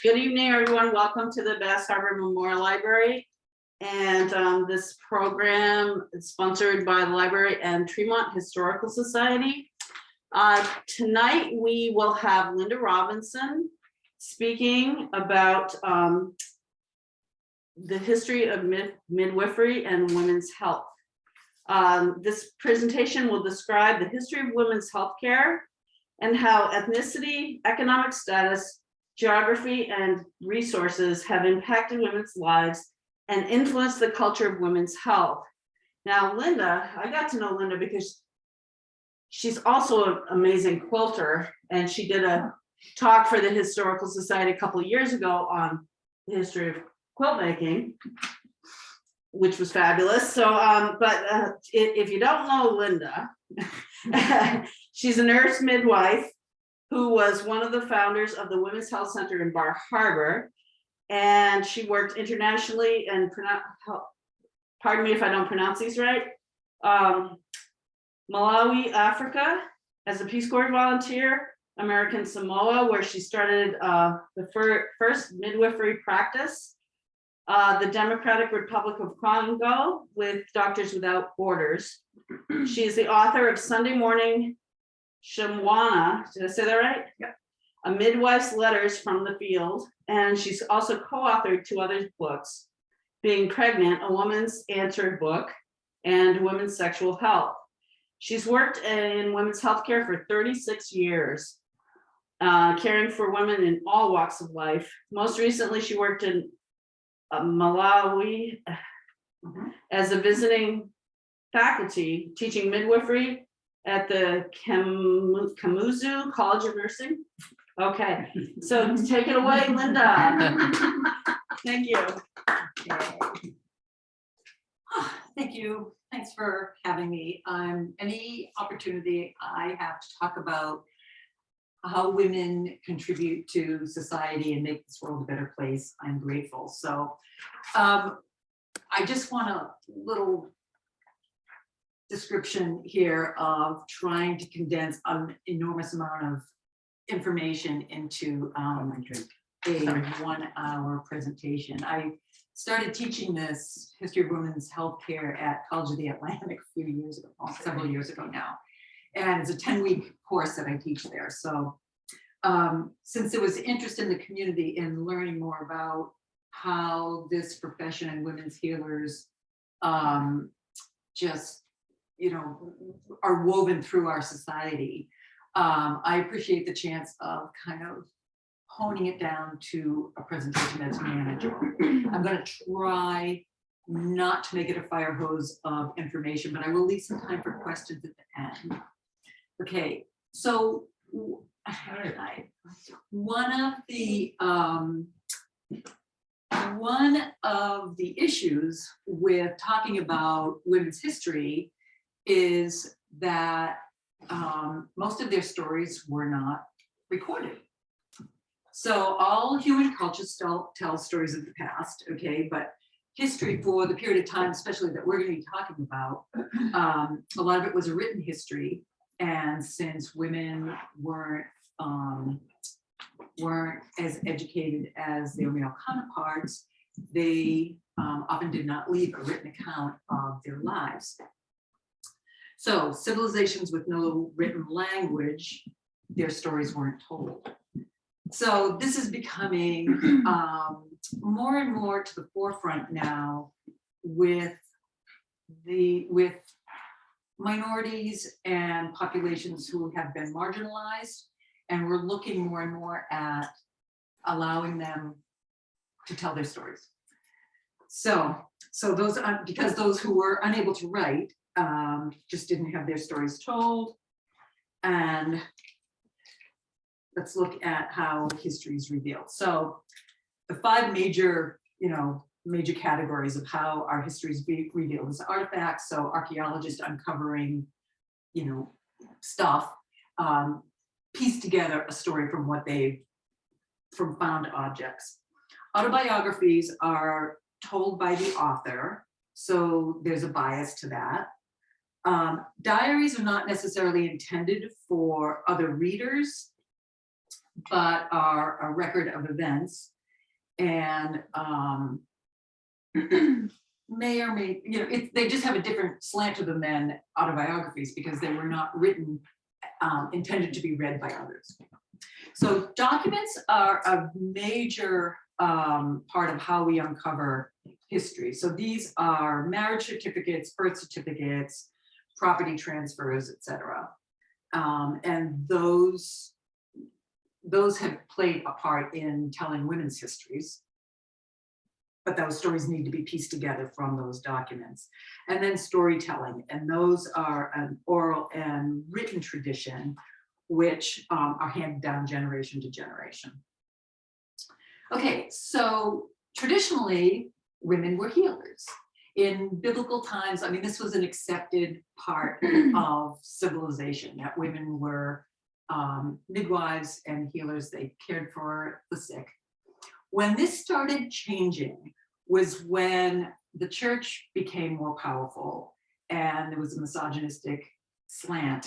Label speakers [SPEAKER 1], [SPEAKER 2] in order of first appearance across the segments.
[SPEAKER 1] Good evening, everyone. Welcome to the Bass Harbor Memorial Library. And this program is sponsored by the library and Tremont Historical Society. Tonight, we will have Linda Robinson speaking about the history of midwifery and women's health. This presentation will describe the history of women's healthcare and how ethnicity, economic status, geography, and resources have impacted women's lives and influenced the culture of women's health. Now, Linda, I got to know Linda because she's also an amazing quilter, and she did a talk for the Historical Society a couple of years ago on the history of quilt making, which was fabulous. So, if you don't know Linda, she's a nurse midwife who was one of the founders of the Women's Health Center in Bar Harbor. And she worked internationally and pardon me if I don't pronounce these right, Malawi, Africa, as a Peace Corps volunteer, American Samoa, where she started the first midwifery practice, the Democratic Republic of Congo with Doctors Without Borders. She is the author of Sunday Morning Shimwana, did I say that right? Yeah. A Midwife's Letters from the Field. And she's also co-authored two other books, Being Pregnant, a Woman's Answered book, and Women's Sexual Health. She's worked in women's healthcare for 36 years, caring for women in all walks of life. Most recently, she worked in Malawi as a visiting faculty teaching midwifery at the Kamuzu College of Nursing. Okay, so take it away, Linda. Thank you.
[SPEAKER 2] Thank you. Thanks for having me. Any opportunity I have to talk about how women contribute to society and make this world a better place, I'm grateful. So I just want a little description here of trying to condense an enormous amount of information into a 1-hour presentation. I started teaching this history of women's healthcare at College of the Atlantic a few years ago, several years ago now. And it's a 10-week course that I teach there. So since there was interest in the community in learning more about how this profession and women's healers just, are woven through our society, I appreciate the chance of kind of honing it down to a presentation that's manageable. I'm going to try not to make it a fire hose of information, but I will leave some time for questions at the end. Okay, so one of the issues with talking about women's history is that most of their stories were not recorded. So all human cultures still tell stories of the past, okay, but history for the period of time, especially that we're going to be talking about, a lot of it was a written history. And since women weren't as educated as their male counterparts, they often did not leave a written account of their lives. So civilizations with no written language, their stories weren't told. So this is becoming more and more to the forefront now with minorities and populations who have been marginalized, and we're looking more and more at allowing them to tell their stories. So those because those who were unable to write just didn't have their stories told. And let's look at how history is revealed. So the 5 major categories of how our history is revealed is artifacts. So archaeologists uncovering, stuff, piece together a story from found objects. Autobiographies are told by the author, so there's a bias to that. Diaries are not necessarily intended for other readers, but are a record of events. and may or may, they just have a different slant to them than autobiographies because they were not written, intended to be read by others. So documents are a major part of how we uncover history. So these are marriage certificates, birth certificates, property transfers, etc. And those have played a part in telling women's histories. But those stories need to be pieced together from those documents. And then storytelling, and those are an oral and written tradition, which are handed down generation to generation. Okay, so traditionally, women were healers. In biblical times, I mean, this was an accepted part of civilization, that women were midwives and healers. They cared for the sick. When this started changing was when the church became more powerful and there was a misogynistic slant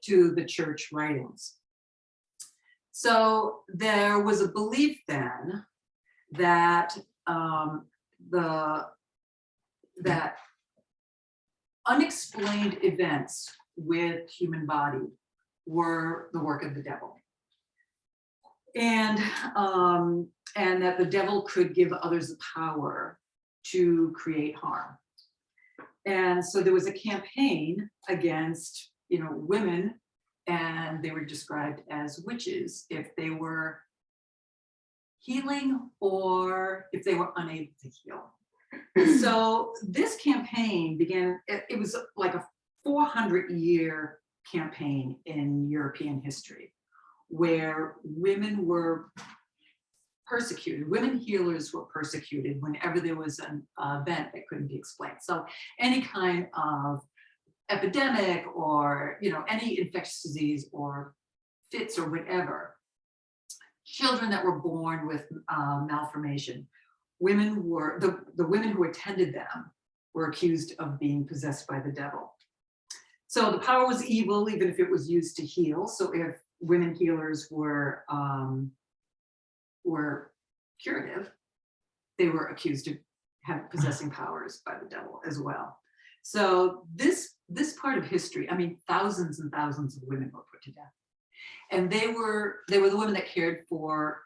[SPEAKER 2] to the church writings. So there was a belief then that that unexplained events with human body were the work of the devil. And that the devil could give others the power to create harm. And so there was a campaign against, women, and they were described as witches if they were healing or if they were unable to heal. So this campaign began, it was like a 400-year campaign in European history, where women were persecuted. Women healers were persecuted whenever there was an event that couldn't be explained. So any kind of epidemic or any infectious disease or fits or whatever, children that were born with malformation, women were the women who attended them were accused of being possessed by the devil. So the power was evil, even if it was used to heal. So if women healers were curative, they were accused of possessing powers by the devil as well. So this part of history, I mean, thousands and thousands of women were put to death. And they were the women that cared for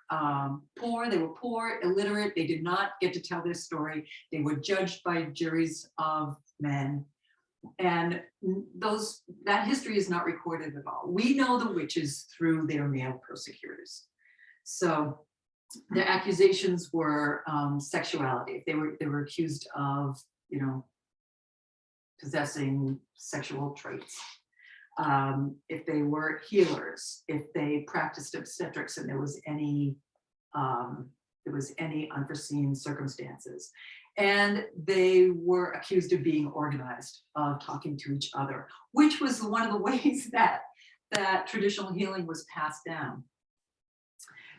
[SPEAKER 2] poor. They were poor, illiterate. They did not get to tell their story. They were judged by juries of men. And that history is not recorded at all. We know the witches through their male persecutors. So their accusations were sexuality. They were accused of, possessing sexual traits. If they were healers, if they practiced obstetrics and there was any unforeseen circumstances. And they were accused of being organized, of talking to each other, which was one of the ways that traditional healing was passed down.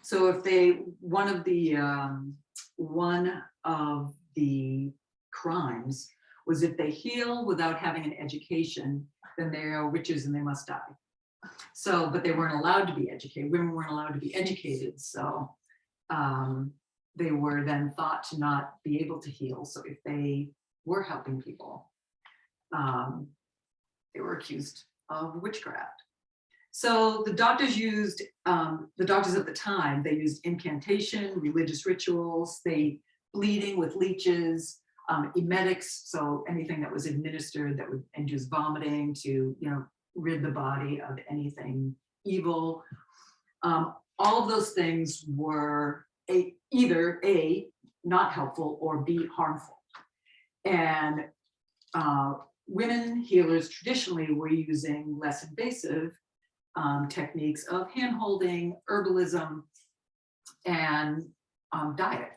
[SPEAKER 2] So if one of the crimes was if they heal without having an education, then they are witches and they must die. So, but they weren't allowed to be educated. Women weren't allowed to be educated. So they were then thought to not be able to heal. So if they were helping people, they were accused of witchcraft. So the doctors at the time, they used incantation, religious rituals, bleeding with leeches, emetics, so anything that was administered that would induce vomiting to, rid the body of anything evil. All of those things were either A, not helpful, or B, harmful. And women healers traditionally were using less invasive techniques of hand-holding, herbalism, and diet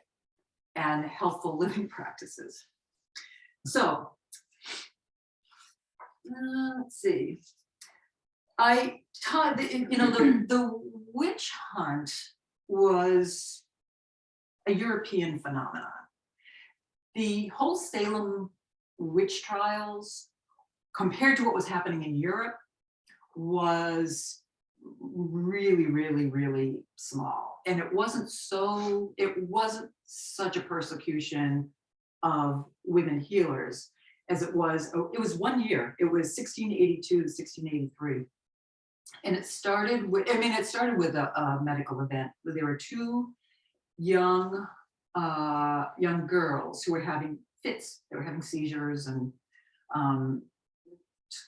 [SPEAKER 2] and healthful living practices. So let's see. I taught, the witch hunt was a European phenomenon. The whole Salem witch trials, compared to what was happening in Europe, was really, really, really small. And it wasn't such a persecution of women healers as it was 1 year. It was 1682 to 1683. And it started with, a medical event where there were two young girls who were having fits. They were having seizures and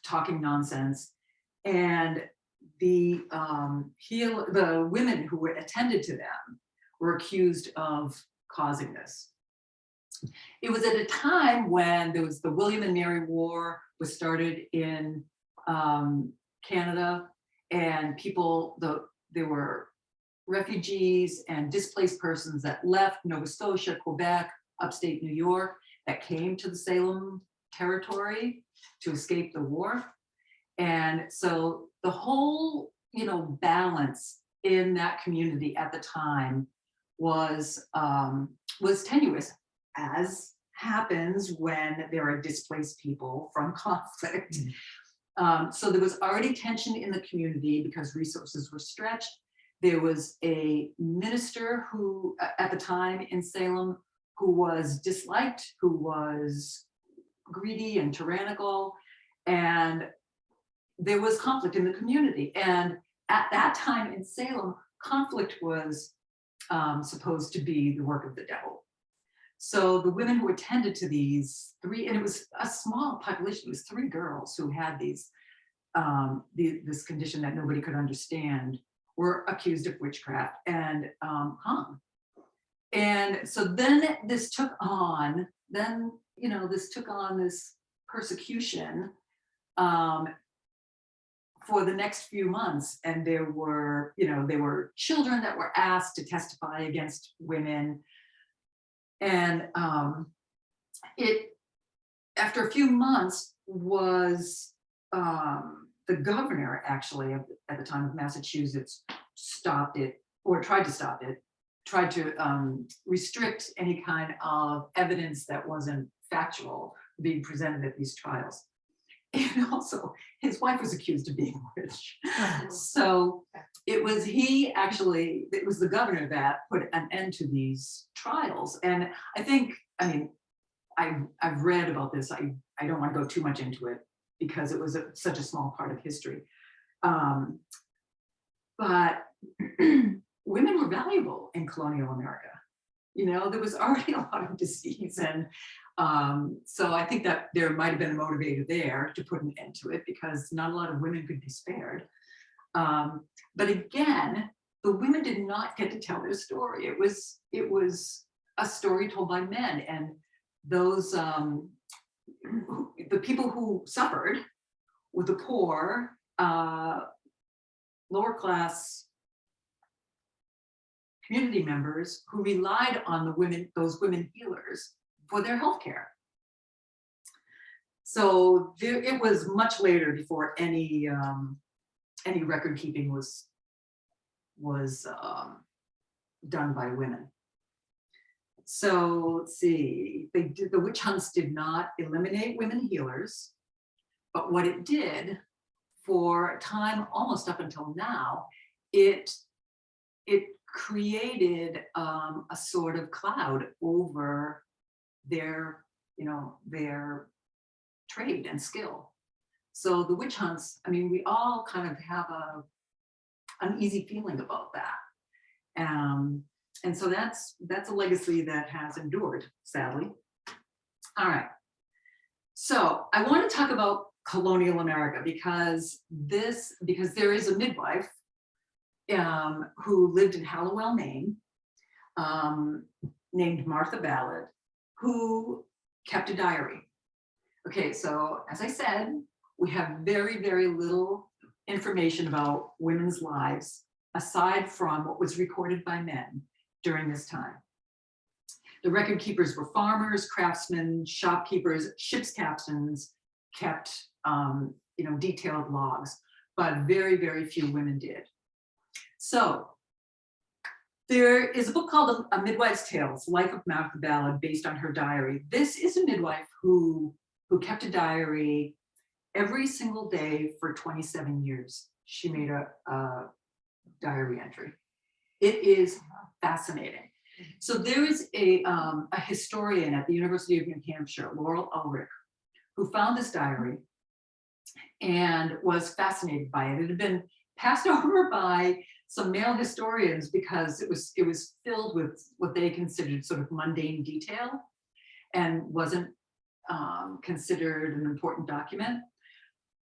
[SPEAKER 2] talking nonsense. And the women who were attended to them were accused of causing this. It was at a time when there was the William and Mary War was started in Canada, and there were refugees and displaced persons that left Nova Scotia, Quebec, upstate New York, that came to the Salem territory to escape the war. And so the whole, balance in that community at the time was tenuous, as happens when there are displaced people from conflict. So there was already tension in the community because resources were stretched. There was a minister who, at the time in Salem, who was disliked, who was greedy and tyrannical, and there was conflict in the community. And at that time in Salem, conflict was supposed to be the work of the devil. So the women who attended to these three, and it was a small population, it was 3 girls who had this condition that nobody could understand, were accused of witchcraft and hung. And so then this took on this persecution for the next few months. And there were children that were asked to testify against women. And after a few months was the governor, actually, at the time of Massachusetts, stopped it, or tried to stop it, tried to restrict any kind of evidence that wasn't factual being presented at these trials. And also, his wife was accused of being a witch. So it was the governor that put an end to these trials. And I've read about this. I don't want to go too much into it because it was such a small part of history. But women were valuable in colonial America. There was already a lot of disease, and so I think that there might have been a motivator there to put an end to it because not a lot of women could be spared. But again, the women did not get to tell their story. It was a story told by men, and those the people who suffered were the poor, lower class community members who relied on those women healers for their health care. So it was much later before any record keeping was done by women. So let's see, the witch hunts did not eliminate women healers, but what it did for a time almost up until now, it created a sort of cloud over their trade and skill. So the witch hunts, we all kind of have an uneasy feeling about that. And so that's a legacy that has endured, sadly. All right. So I want to talk about colonial America because there is a midwife who lived in Hallowell, Maine, named Martha Ballard, who kept a diary. Okay, so as I said, we have very, very little information about women's lives aside from what was recorded by men during this time. The record keepers were farmers, craftsmen, shopkeepers, ship's captains kept detailed logs, but very, very few women did. So there is a book called A Midwife's Tales, Life of Martha Ballard, based on her diary. This is a midwife who kept a diary every single day for 27 years. She made a diary entry. It is fascinating. So there is a historian at the University of New Hampshire, Laurel Ulrich, who found this diary and was fascinated by it. It had been passed over by some male historians because it was filled with what they considered sort of mundane detail and wasn't considered an important document.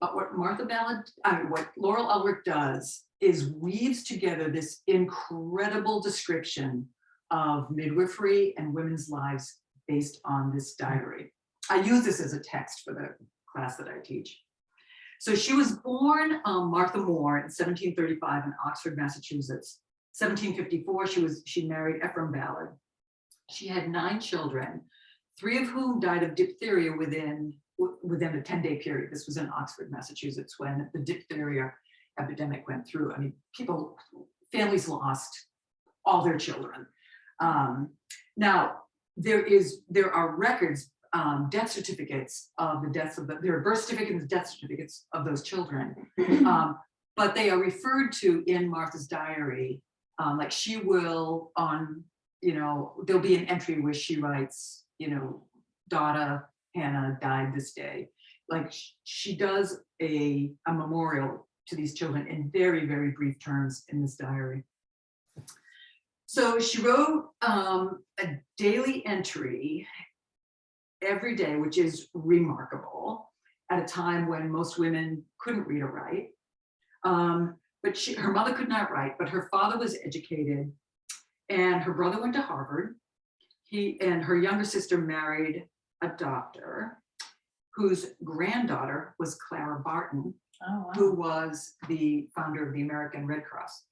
[SPEAKER 2] But what what Laurel Ulrich does is weaves together this incredible description of midwifery and women's lives based on this diary. I use this as a text for the class that I teach. So she was born Martha Moore in 1735 in Oxford, Massachusetts. 1754, she married Ephraim Ballard. She had 9 children, 3 of whom died of diphtheria within a 10-day period. This was in Oxford, Massachusetts, when the diphtheria epidemic went through. I mean, families lost all their children. Now, there are records, death certificates of the deaths of there are birth certificates and death certificates of those children, but they are referred to in Martha's diary. Like she will there'll be an entry where she writes, daughter Hannah died this day. Like she does a memorial to these children in very, very brief terms in this diary. So she wrote a daily entry every day, which is remarkable at a time when most women couldn't read or write. But her mother could not write, but her father was educated and her brother went to Harvard. He and her younger sister married a doctor whose granddaughter was Clara Barton, who was the founder of the American Red Cross.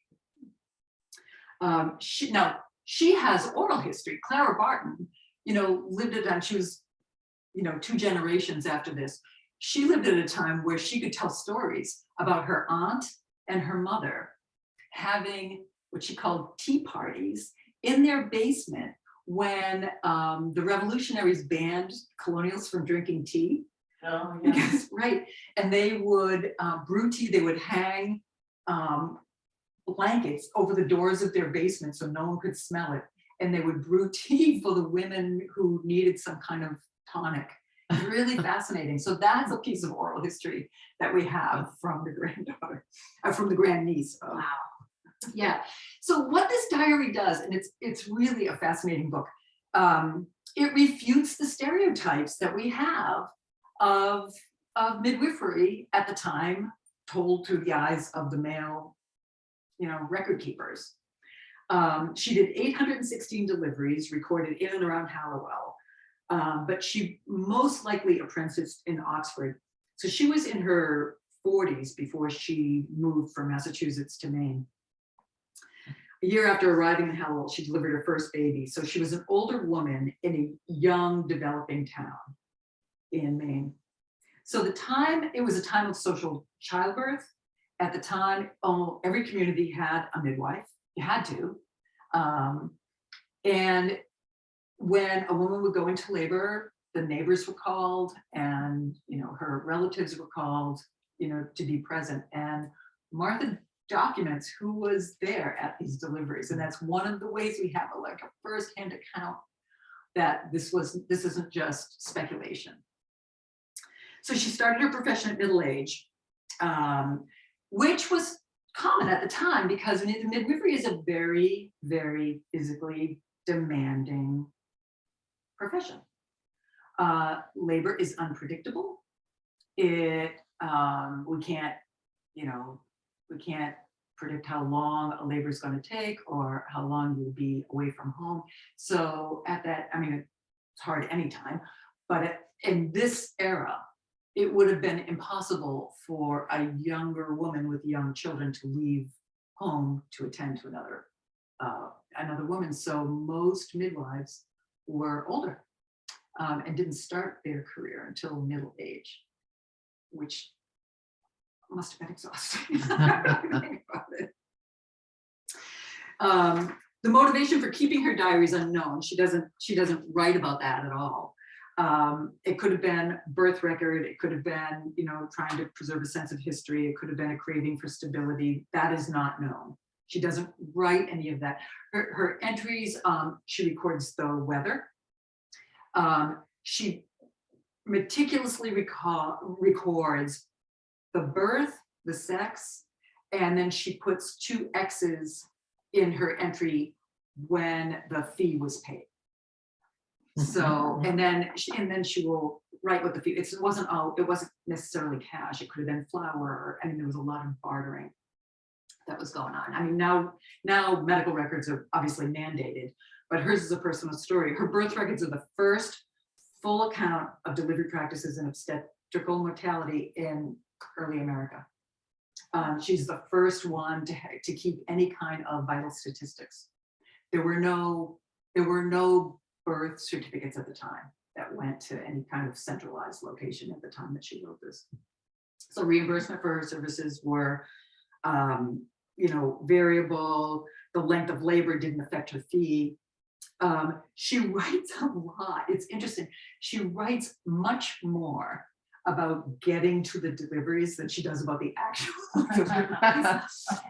[SPEAKER 2] She has oral history. Clara Barton, lived at, and she was, 2 generations after this. She lived at a time where she could tell stories about her aunt and her mother having what she called tea parties in their basement when the revolutionaries banned colonials from drinking tea.
[SPEAKER 1] Oh, yeah.
[SPEAKER 2] Because, right, and they would brew tea. They would hang blankets over the doors of their basement so no one could smell it, and they would brew tea for the women who needed some kind of tonic. It's really fascinating. So that's a piece of oral history that we have from the granddaughter, from the grandniece. Wow. Yeah. So what this diary does, and it's really a fascinating book. It refutes the stereotypes that we have of midwifery at the time, told through the eyes of the male, record keepers. She did 816 deliveries recorded in and around Hallowell, but she most likely apprenticed in Oxford. So she was in her 40s before she moved from Massachusetts to Maine. A year after arriving in Hallowell, she delivered her first baby. So she was an older woman in a young, developing town in Maine. So it was a time of social childbirth. At the time, every community had a midwife. You had to. And when a woman would go into labor, the neighbors were called and, her relatives were called, to be present. And Martha documents who was there at these deliveries. And that's one of the ways we have a first-hand account that this isn't just speculation. So she started her profession at middle age, which was common at the time because midwifery is a very, very physically demanding profession. Labor is unpredictable. We can't predict how long a labor is going to take or how long you'll be away from home. So it's hard anytime, but in this era, it would have been impossible for a younger woman with young children to leave home to attend to another woman. So most midwives were older and didn't start their career until middle age, which must have been exhausting. Think about it. The motivation for keeping her diary is unknown. She doesn't write about that at all. It could have been birth record. It could have been, trying to preserve a sense of history. It could have been a craving for stability. That is not known. She doesn't write any of that. Her entries, she records the weather. She meticulously records the birth, the sex, and then she puts 2 X's in her entry when the fee was paid. So, and then she will write what the fee. It wasn't necessarily cash. It could have been flour. I mean, there was a lot of bartering that was going on. I mean, now medical records are obviously mandated, but hers is a personal story. Her birth records are the first full account of delivery practices and obstetrical mortality in early America. She's the first one to keep any kind of vital statistics. There were no birth certificates at the time that went to any kind of centralized location at the time that she wrote this. So reimbursement for her services were, variable. The length of labor didn't affect her fee. She writes a lot. It's interesting. She writes much more about getting to the deliveries than she does about the actual deliveries.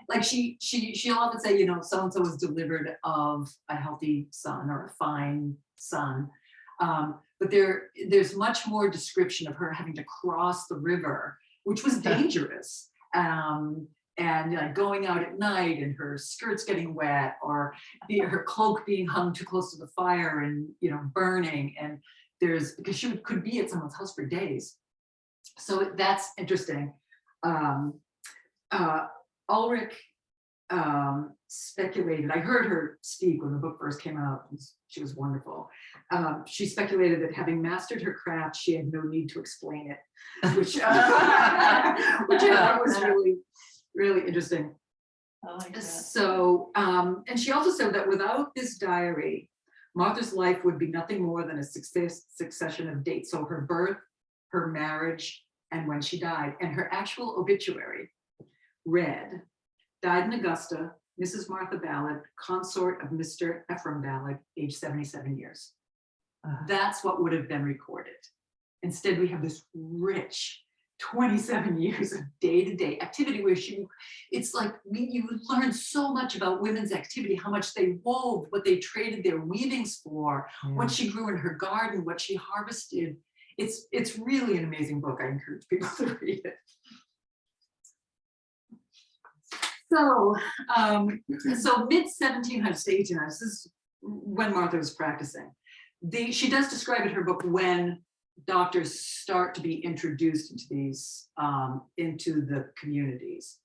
[SPEAKER 2] Like she'll often say, so-and-so was delivered of a healthy son or a fine son. But there's much more description of her having to cross the river, which was dangerous. And going out at night and her skirts getting wet, or her cloak being hung too close to the fire and burning. And because she could be at someone's house for days. So that's interesting. Ulrich speculated, I heard her speak when the book first came out. She was wonderful. She speculated that having mastered her craft, she had no need to explain it, which I thought was really, really interesting.
[SPEAKER 1] I like that.
[SPEAKER 2] So, and she also said that without this diary, Martha's life would be nothing more than a succession of dates. So her birth, her marriage, and when she died. And her actual obituary read, died in Augusta, Mrs. Martha Ballard, consort of Mr. Ephraim Ballard, age 77 years. That's what would have been recorded. Instead, we have this rich 27 years of day-to-day activity where it's like you learn so much about women's activity, how much they wove, what they traded their weavings for, what she grew in her garden, what she harvested. It's really an amazing book. I encourage people to read it. So, mid-1700s to 1800s, this is when Martha was practicing. She does describe in her book when doctors start to be introduced into these, into the communities.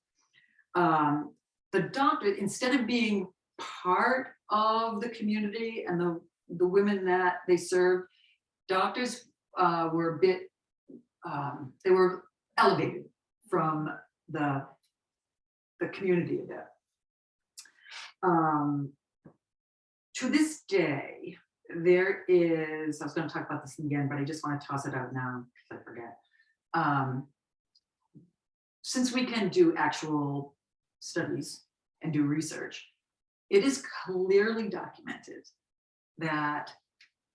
[SPEAKER 2] The doctor, instead of being part of the community and the women that they served, doctors were a bit, they were elevated from the community a bit. To this day, there is, I was going to talk about this again, but I just want to toss it out now because I forget. Since we can do actual studies and do research, it is clearly documented that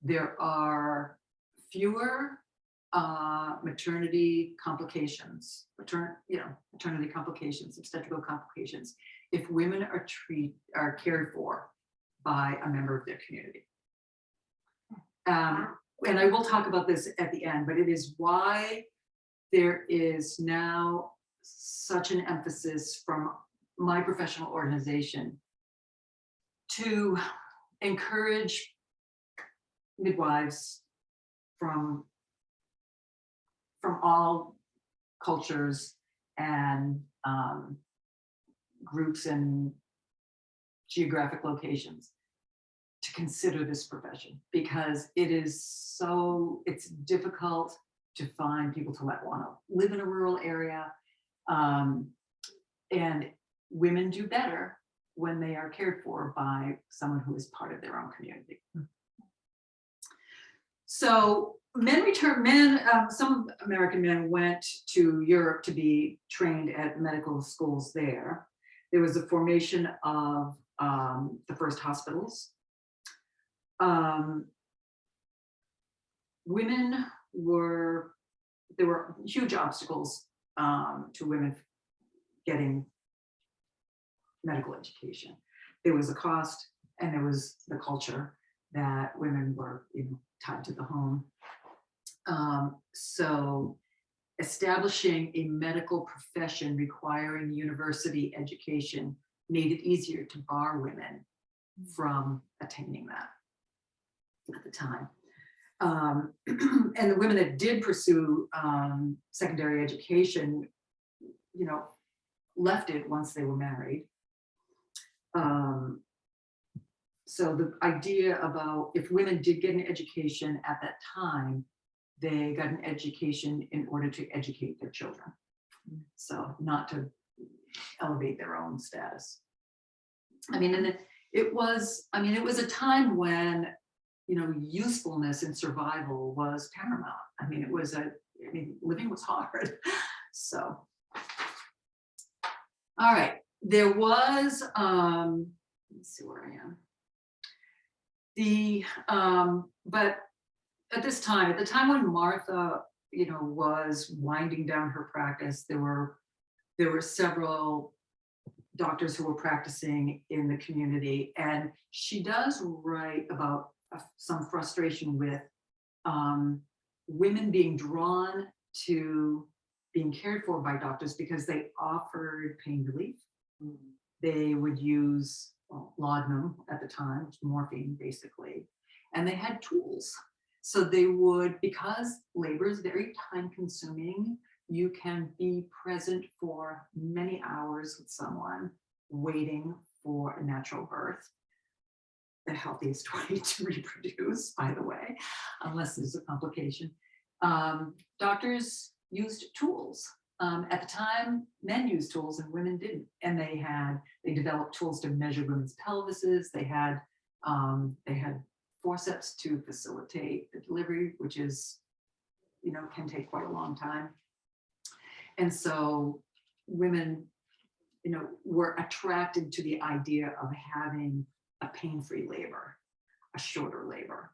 [SPEAKER 2] there are fewer maternity complications, maternity complications, obstetrical complications, if women are cared for by a member of their community. And I will talk about this at the end, but it is why there is now such an emphasis from my professional organization to encourage midwives from all cultures and groups and geographic locations to consider this profession, because it's difficult to find people to want to live in a rural area, and women do better when they are cared for by someone who is part of their own community. So some American men went to Europe to be trained at medical schools there. There was a formation of the first hospitals. There were huge obstacles to women getting medical education. There was a cost, and there was the culture that women were, you know, tied to the home. So establishing a medical profession requiring university education made it easier to bar women from attaining that at the time. And the women that did pursue secondary education, you know, left it once they were married. So the idea about if women did get an education at that time, they got an education in order to educate their children. So not to elevate their own status. I mean, and it was a time when, you know, usefulness and survival was paramount. I mean, living was hard. So, all right, there was, let's see where I am. But at this time, at the time when Martha, you know, was winding down her practice, there were several doctors who were practicing in the community, and she does write about some frustration with women being drawn to being cared for by doctors because they offered pain relief. They would use laudanum at the time, which is morphine basically, and they had tools. So they would, because labor is very time consuming, you can be present for many hours with someone waiting for a natural birth. The healthiest way to reproduce, by the way, unless there's a complication. Doctors used tools. At the time, men used tools and women didn't. And they developed tools to measure women's pelvises. They had forceps to facilitate the delivery, which is, you know, can take quite a long time. And so women, you know, were attracted to the idea of having a pain-free labor, a shorter labor.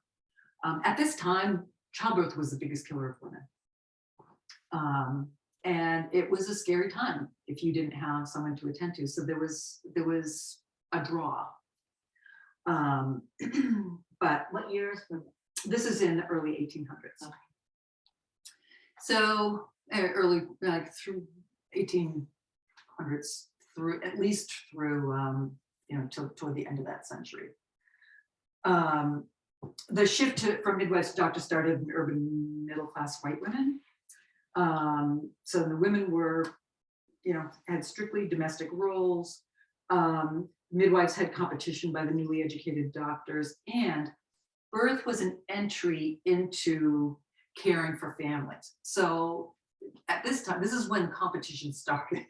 [SPEAKER 2] At this time, childbirth was the biggest killer of women. And it was a scary time if you didn't have someone to attend to. So there was a draw. But
[SPEAKER 3] What years?
[SPEAKER 2] this is in the early 1800s.
[SPEAKER 3] Okay.
[SPEAKER 2] So early, like through 1800s, through at least through you know, toward the end of that century. The shift from midwives to doctors started in urban middle-class white women. So the women were, you know, had strictly domestic roles. Midwives had competition by the newly educated doctors, and birth was an entry into caring for families. So at this time, this is when competition started,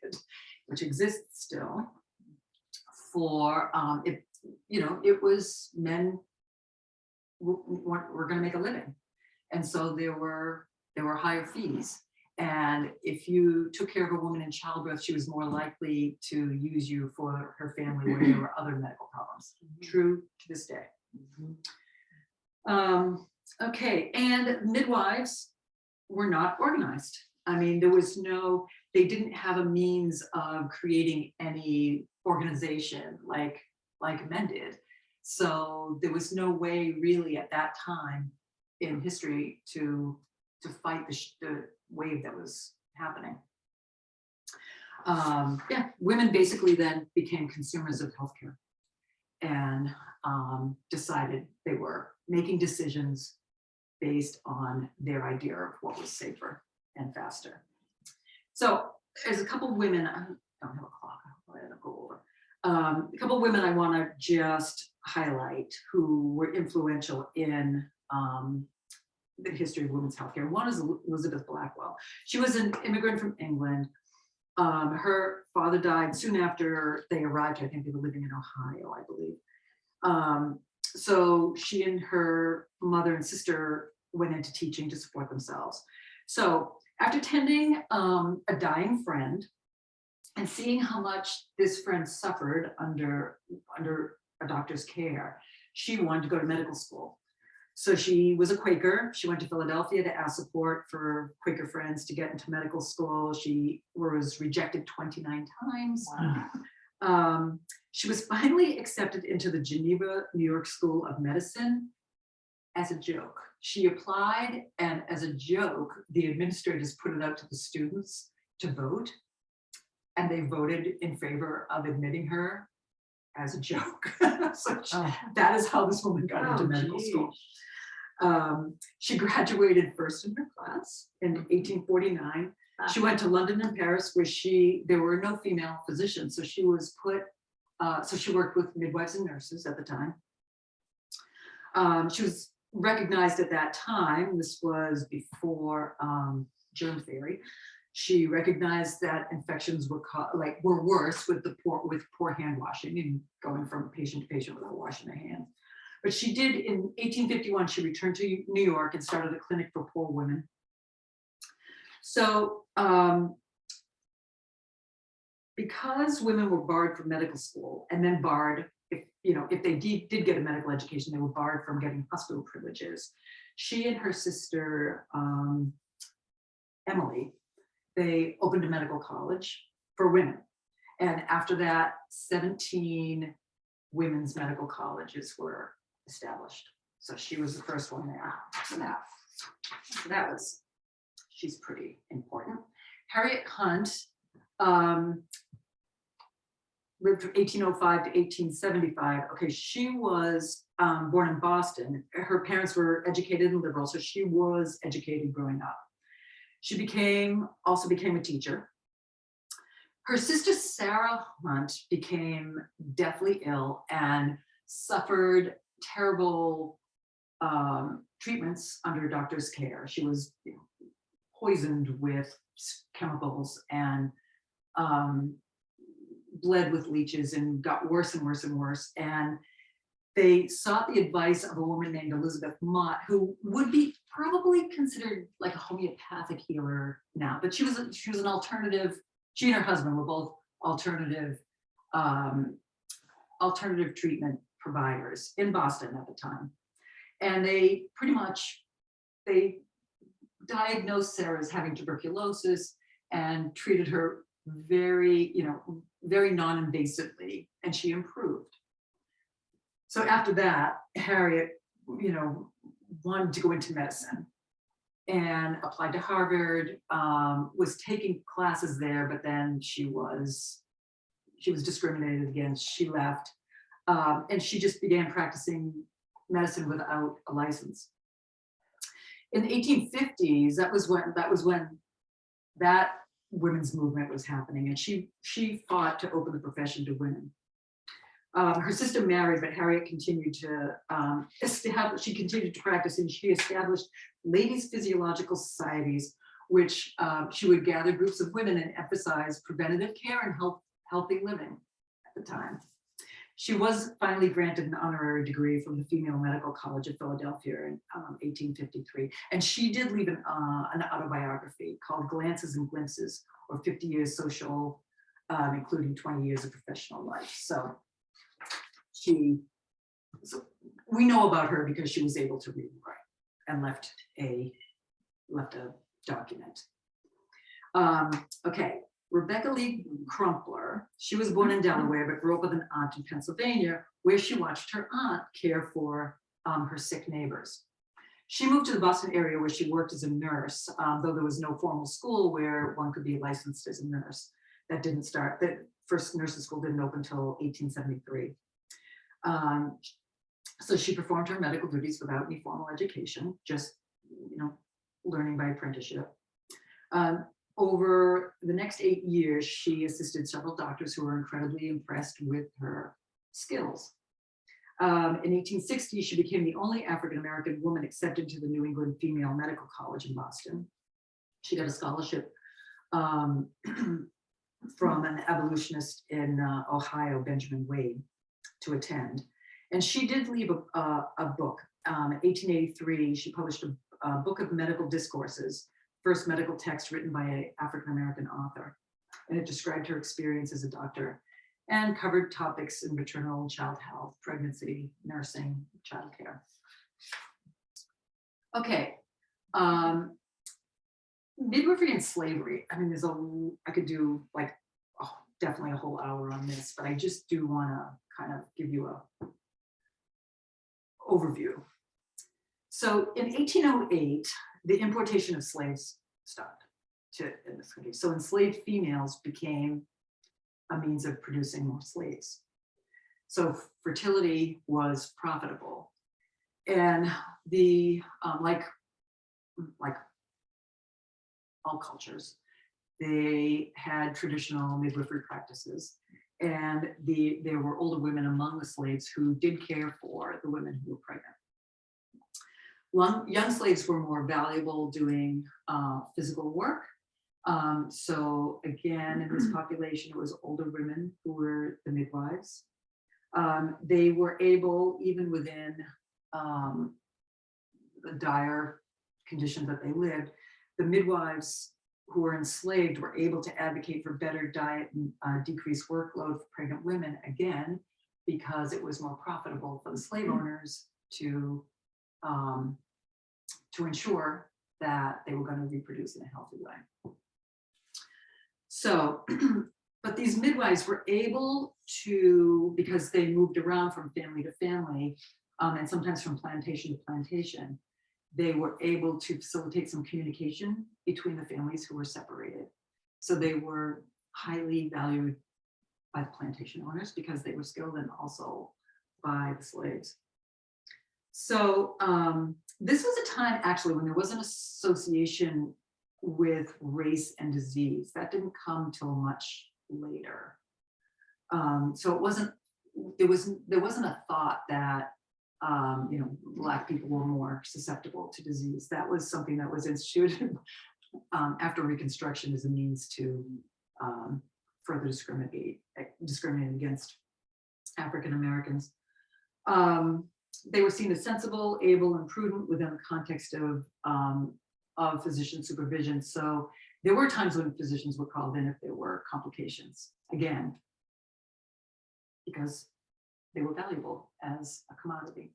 [SPEAKER 2] which exists still. For it, you know, it was men were going to make a living, and so there were higher fees. And if you took care of a woman in childbirth, she was more likely to use you for her family when there were other medical problems. True to this day. Okay, and midwives were not organized. I mean, they didn't have a means of creating any organization like men did. So there was no way really at that time in history to fight the wave that was happening. Yeah, women basically then became consumers of healthcare and decided they were making decisions based on their idea of what was safer and faster. So there's a couple of women, I don't have a clock, I'll go over. A couple of women I want to just highlight who were influential in the history of women's healthcare. One is Elizabeth Blackwell. She was an immigrant from England. Her father died soon after they arrived. I think they were living in Ohio, I believe. So she and her mother and sister went into teaching to support themselves. So after tending a dying friend and seeing how much this friend suffered under a doctor's care, she wanted to go to medical school. So she was a Quaker. She went to Philadelphia to ask support for Quaker friends to get into medical school. She was rejected 29 times.
[SPEAKER 3] Wow.
[SPEAKER 2] She was finally accepted into the Geneva, New York School of Medicine as a joke. She applied, and as a joke, the administrators put it out to the students to vote, and they voted in favor of admitting her as a joke. So that is how this woman got into medical school. She graduated first in her class in 1849. She went to London and Paris, where there were no female physicians, so she was put. So she worked with midwives and nurses at the time. She was recognized at that time. This was before germ theory. She recognized that infections were worse with poor hand washing and going from patient to patient without washing their hands. But she did, in 1851, she returned to New York and started a clinic for poor women. So because women were barred from medical school, and then barred, if they did get a medical education, they were barred from getting hospital privileges. She and her sister, Emily, they opened a medical college for women. And after that, 17 women's medical colleges were established. So she was the first one there. So she's pretty important. Harriet Hunt lived from 1805 to 1875. Okay, she was born in Boston. Her parents were educated and liberal, so she was educated growing up. She also became a teacher. Her sister Sarah Hunt became deathly ill and suffered terrible treatments under doctor's care. She was poisoned with chemicals and bled with leeches and got worse and worse and worse. And they sought the advice of a woman named Elizabeth Mott, who would be probably considered like a homeopathic healer now, but she was an alternative. She and her husband were both alternative treatment providers in Boston at the time. And they diagnosed Sarah as having tuberculosis and treated her very non-invasively, and she improved. So after that, Harriet, wanted to go into medicine and applied to Harvard, was taking classes there, but then she was discriminated against. She left, and she just began practicing medicine without a license. In the 1850s, that was when that women's movement was happening, and she fought to open the profession to women. Her sister married, but Harriet continued to practice, and she established ladies' physiological societies, which she would gather groups of women and emphasize preventative care and healthy living at the time. She was finally granted an honorary degree from the Female Medical College of Philadelphia in 1853. And she did leave an autobiography called Glances and Glimpses, or 50 Years Social, including 20 years of professional life. So we know about her because she was able to read and write and left a document. Okay. Rebecca Lee Crumpler, she was born in Delaware, but grew up with an aunt in Pennsylvania, where she watched her aunt care for her sick neighbors. She moved to the Boston area, where she worked as a nurse, though there was no formal school where one could be licensed as a nurse. The first nursing school didn't open until 1873. So she performed her medical duties without any formal education, just learning by apprenticeship. Over the next 8 years, she assisted several doctors who were incredibly impressed with her skills. In 1860, she became the only African-American woman accepted to the New England Female Medical College in Boston. She got a scholarship from an abolitionist in Ohio, Benjamin Wade, to attend. And she did leave a book. In 1883, she published a book of medical discourses, first medical text written by an African-American author. And it described her experience as a doctor and covered topics in maternal and child health, pregnancy, nursing, childcare. Okay. Midwifery and slavery. I mean, I could do like definitely a whole hour on this, but I just do want to kind of give you a overview. So in 1808, the importation of slaves stopped in this country. So enslaved females became a means of producing more slaves. So fertility was profitable. And the, like all cultures, they had traditional midwifery practices. And there were older women among the slaves who did care for the women who were pregnant. Young slaves were more valuable doing physical work. So again, in this population, it was older women who were the midwives. They were able, even within the dire conditions that they lived, the midwives who were enslaved were able to advocate for better diet and decreased workload for pregnant women, again, because it was more profitable for the slave owners to ensure that they were going to reproduce in a healthy way. So, but these midwives were able to, because they moved around from family to family, and sometimes from plantation to plantation, they were able to facilitate some communication between the families who were separated. So they were highly valued by the plantation owners because they were skilled, and also by the slaves. So this was a time actually when there was an association with race and disease. That didn't come till much later. So it wasn't, there wasn't a thought that Black people were more susceptible to disease. That was something that was instituted after Reconstruction as a means to further discriminate against African Americans. They were seen as sensible, able, and prudent within the context of physician supervision. So there were times when physicians were called in if there were complications, again, because they were valuable as a commodity.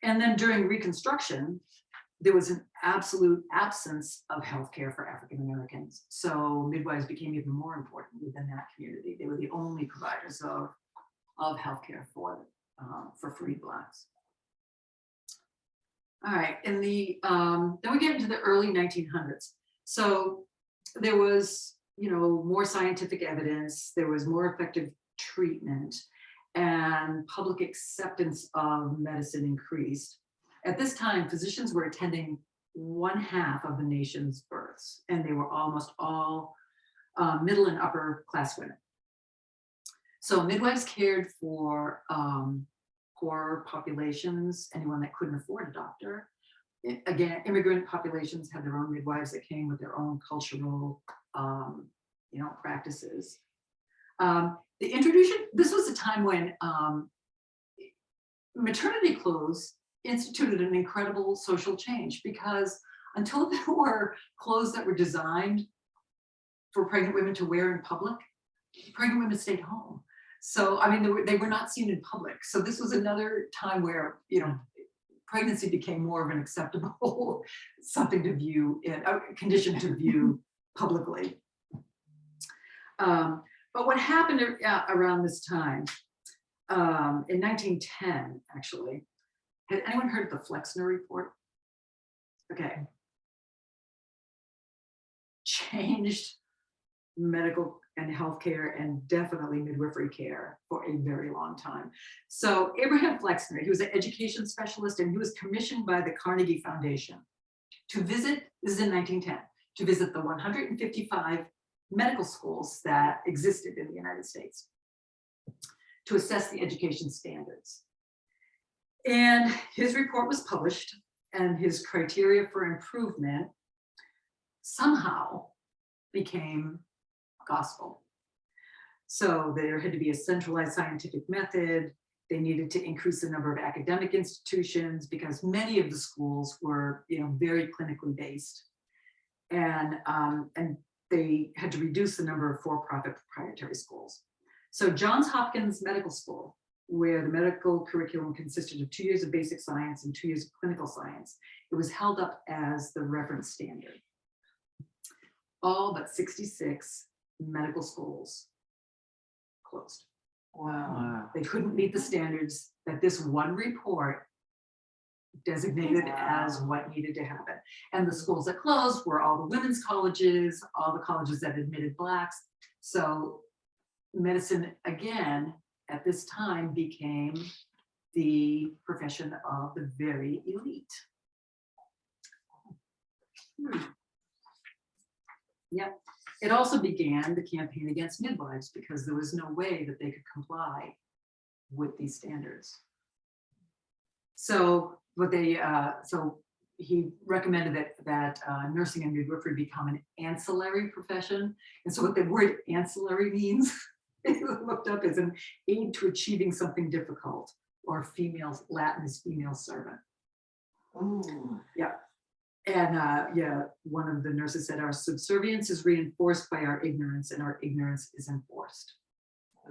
[SPEAKER 2] And then during Reconstruction, there was an absolute absence of healthcare for African Americans. So midwives became even more important within that community. They were the only providers of healthcare for freed Blacks. All right, then we get into the early 1900s. So there was, more scientific evidence, there was more effective treatment, and public acceptance of medicine increased. At this time, physicians were attending 1/2 of the nation's births, and they were almost all middle and upper class women. So midwives cared for poor populations, anyone that couldn't afford a doctor. Again, immigrant populations had their own midwives that came with their own cultural, practices. This was a time when maternity clothes instituted an incredible social change, because until there were clothes that were designed for pregnant women to wear in public, pregnant women stayed home. So, I mean, they were not seen in public. So this was another time where, pregnancy became more of an acceptable something to view, a condition to view publicly. But what happened around this time, in 1910, actually, had anyone heard of the Flexner Report? Okay. Changed medical and healthcare, and definitely midwifery care, for a very long time. So Abraham Flexner, he was an education specialist, and he was commissioned by the Carnegie Foundation to visit, this is in 1910, to visit the 155 medical schools that existed in the United States to assess the education standards. And his report was published, and his criteria for improvement somehow became gospel. So there had to be a centralized scientific method. They needed to increase the number of academic institutions, because many of the schools were, very clinically based, and they had to reduce the number of for-profit proprietary schools. So Johns Hopkins Medical School, where the medical curriculum consisted of 2 years of basic science and 2 years of clinical science, it was held up as the reference standard. All but 66 medical schools closed.
[SPEAKER 3] Wow.
[SPEAKER 2] They couldn't meet the standards that this one report designated as what needed to happen. And the schools that closed were all the women's colleges, all the colleges that admitted Blacks. So medicine, again, at this time became the profession of the very elite. Yep. It also began the campaign against midwives because there was no way that they could comply with these standards. So what they, so he recommended that nursing and midwifery become an ancillary profession. And so what the word ancillary means, it looked up as an aid to achieving something difficult, or female, Latin is female servant.
[SPEAKER 3] Ooh.
[SPEAKER 2] Yeah. And yeah, one of the nurses said, our subservience is reinforced by our ignorance, and our ignorance is enforced.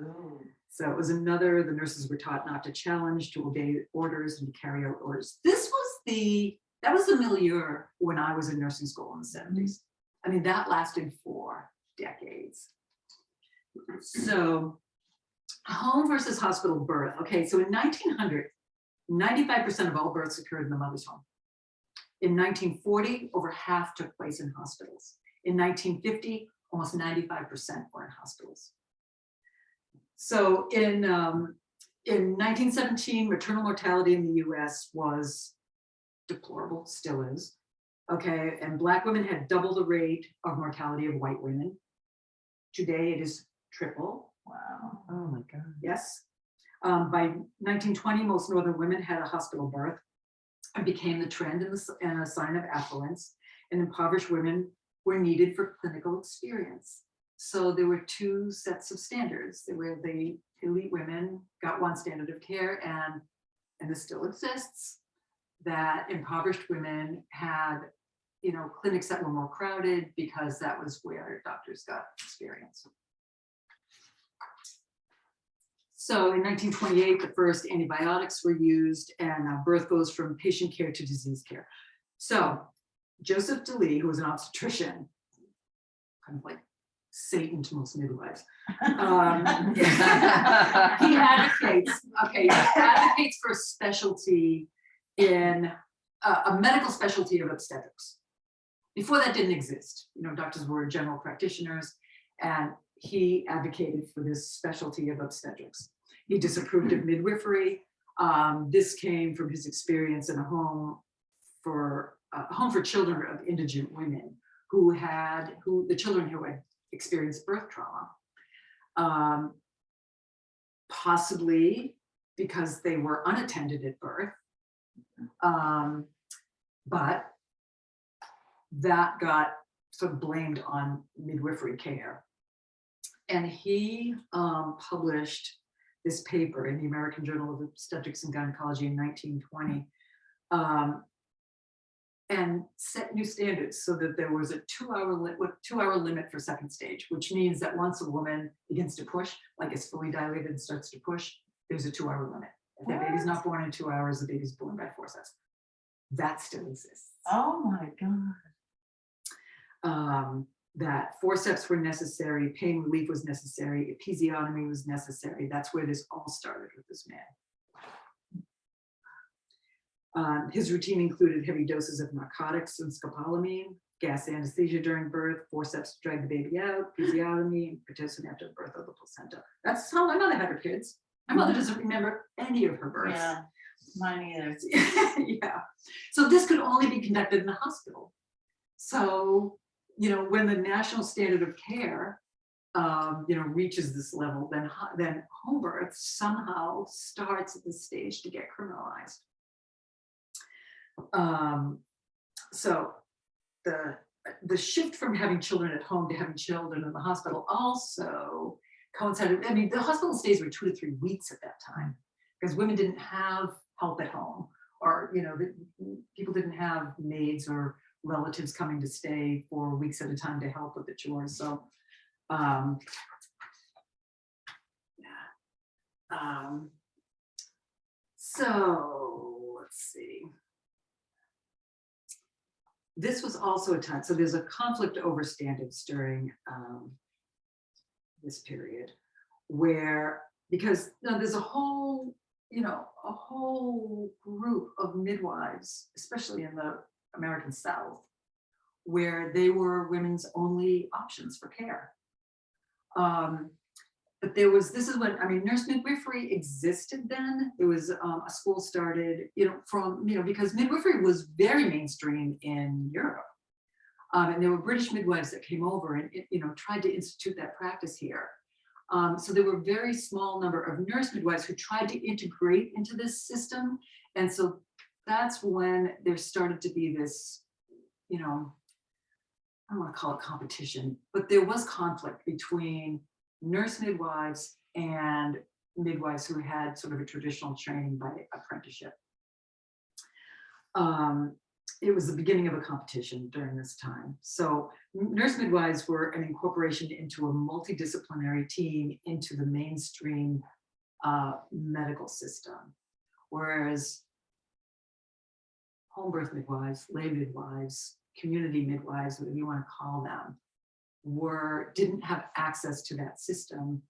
[SPEAKER 3] Ooh.
[SPEAKER 2] So it was another, the nurses were taught not to challenge, to obey orders, and to carry out orders. That was the milieu when I was in nursing school in the 70s. I mean, that lasted for decades. So home versus hospital birth. Okay, so in 1900, 95% of all births occurred in the mother's home. In 1940, over half took place in hospitals. In 1950, almost 95% were in hospitals. So in 1917, maternal mortality in the US was deplorable, still is. Okay, and Black women had double the rate of mortality of white women. Today it is triple.
[SPEAKER 3] Wow. Oh my God.
[SPEAKER 2] Yes. By 1920, most Northern women had a hospital birth. It became the trend and a sign of affluence, and impoverished women were needed for clinical experience. So there were two sets of standards. There were the elite women got one standard of care, and this still exists, that impoverished women had, you know, clinics that were more crowded because that was where doctors got experience. So in 1928, the first antibiotics were used, and birth goes from patient care to disease care. So Joseph DeLee, who was an obstetrician, kind of like Satan to most midwives, he advocates for a specialty in a medical specialty of obstetrics. Before that didn't exist. You know, doctors were general practitioners, and he advocated for this specialty of obstetrics. He disapproved of midwifery. This came from his experience in a home for children of indigent women the children who had experienced birth trauma, possibly because they were unattended at birth, but that got sort of blamed on midwifery care. And he published this paper in the American Journal of Obstetrics and Gynecology in 1920, and set new standards so that there was a 2-hour limit for second stage, which means that once a woman begins to push, like is fully dilated and starts to push, there's a 2-hour limit. If that baby's not born in 2 hours, the baby's born by forceps. That still exists.
[SPEAKER 3] Oh my God.
[SPEAKER 2] That forceps were necessary, pain relief was necessary, episiotomy was necessary. That's where this all started with this man. His routine included heavy doses of narcotics and scopolamine, gas anesthesia during birth, forceps to drag the baby out, episiotomy, and pitocin after birth of the placenta. That's how my mother had her kids. My mother doesn't remember any of her births.
[SPEAKER 3] Yeah, mine either.
[SPEAKER 2] Yeah. So this could only be conducted in the hospital. So, you know, when the national standard of care, you know, reaches this level, then home birth somehow starts at this stage to get criminalized. So the shift from having children at home to having children in the hospital also coincided. I mean, the hospital stays were 2 to 3 weeks at that time because women didn't have help at home, or, you know, people didn't have maids or relatives coming to stay for weeks at a time to help with the chores. So, so let's see. This was also a time, so there's a conflict over standards during this period, where, because now there's a whole, a whole group of midwives, especially in the American South, where they were women's only options for care. But this is when, I mean, nurse midwifery existed then. There was a school started, because midwifery was very mainstream in Europe. And there were British midwives that came over and, tried to institute that practice here. So there were a very small number of nurse midwives who tried to integrate into this system. And so that's when there started to be this, I don't want to call it competition, but there was conflict between nurse midwives and midwives who had sort of a traditional training by apprenticeship. It was the beginning of a competition during this time. So nurse midwives were an incorporation into a multidisciplinary team into the mainstream medical system, whereas home birth midwives, lay midwives, community midwives, whatever you want to call them, didn't have access to that system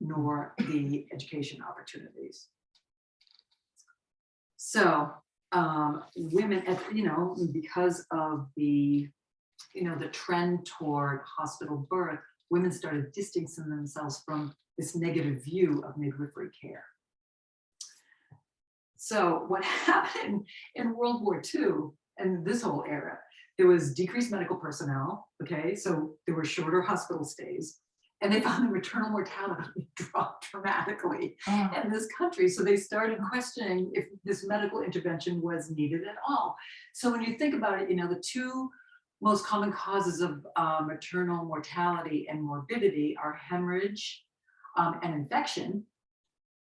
[SPEAKER 2] nor the education opportunities. So women, because of the trend toward hospital birth, women started distancing themselves from this negative view of midwifery care. So what happened in World War II and this whole era, there was decreased medical personnel, okay? So there were shorter hospital stays, and they found the maternal mortality dropped dramatically in this country. So they started questioning if this medical intervention was needed at all. So when you think about it, the two most common causes of maternal mortality and morbidity are hemorrhage and infection.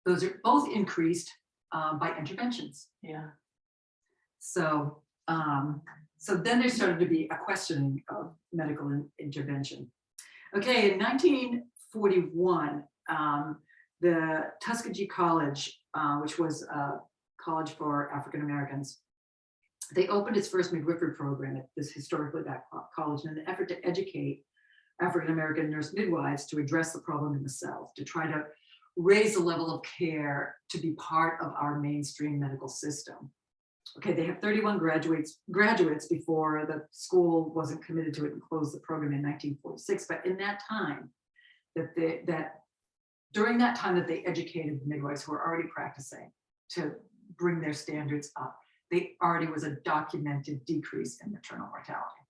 [SPEAKER 2] Those are both increased by interventions.
[SPEAKER 3] Yeah.
[SPEAKER 2] So then there started to be a questioning of medical intervention. Okay, in 1941, the Tuskegee College, which was a college for African Americans, they opened its first midwifery program at this historically black college in an effort to educate African American nurse midwives to address the problem in the South, to try to raise the level of care to be part of our mainstream medical system. Okay, they had 31 graduates before the school wasn't committed to it and closed the program in 1946. But in that time, during that time that they educated the midwives who were already practicing to bring their standards up, there already was a documented decrease in maternal mortality.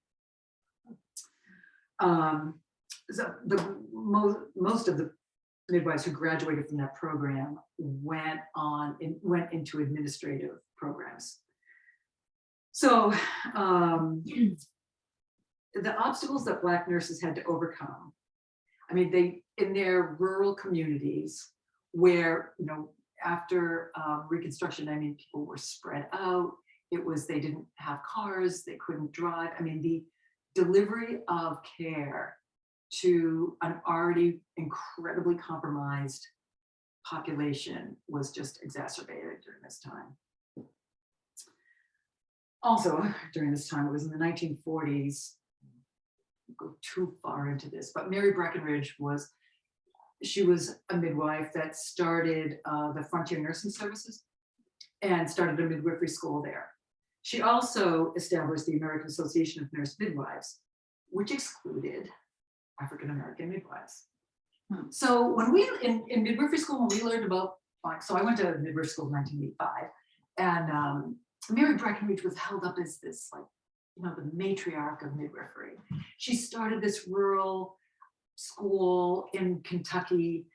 [SPEAKER 2] So most of the midwives who graduated from that program went into administrative programs. So the obstacles that Black nurses had to overcome, I mean, in their rural communities where, after Reconstruction, I mean, people were spread out. They didn't have cars, they couldn't drive. I mean, the delivery of care to an already incredibly compromised population was just exacerbated during this time. Also, during this time, it was in the 1940s, go too far into this, but Mary Breckinridge was a midwife that started the Frontier Nursing Services and started a midwifery school there. She also established the American Association of Nurse Midwives, which excluded African-American midwives. So when in midwifery school, when we learned about, so I went to midwifery school in 1985, and Mary Breckinridge was held up as this, the matriarch of midwifery. She started this rural school in Kentucky,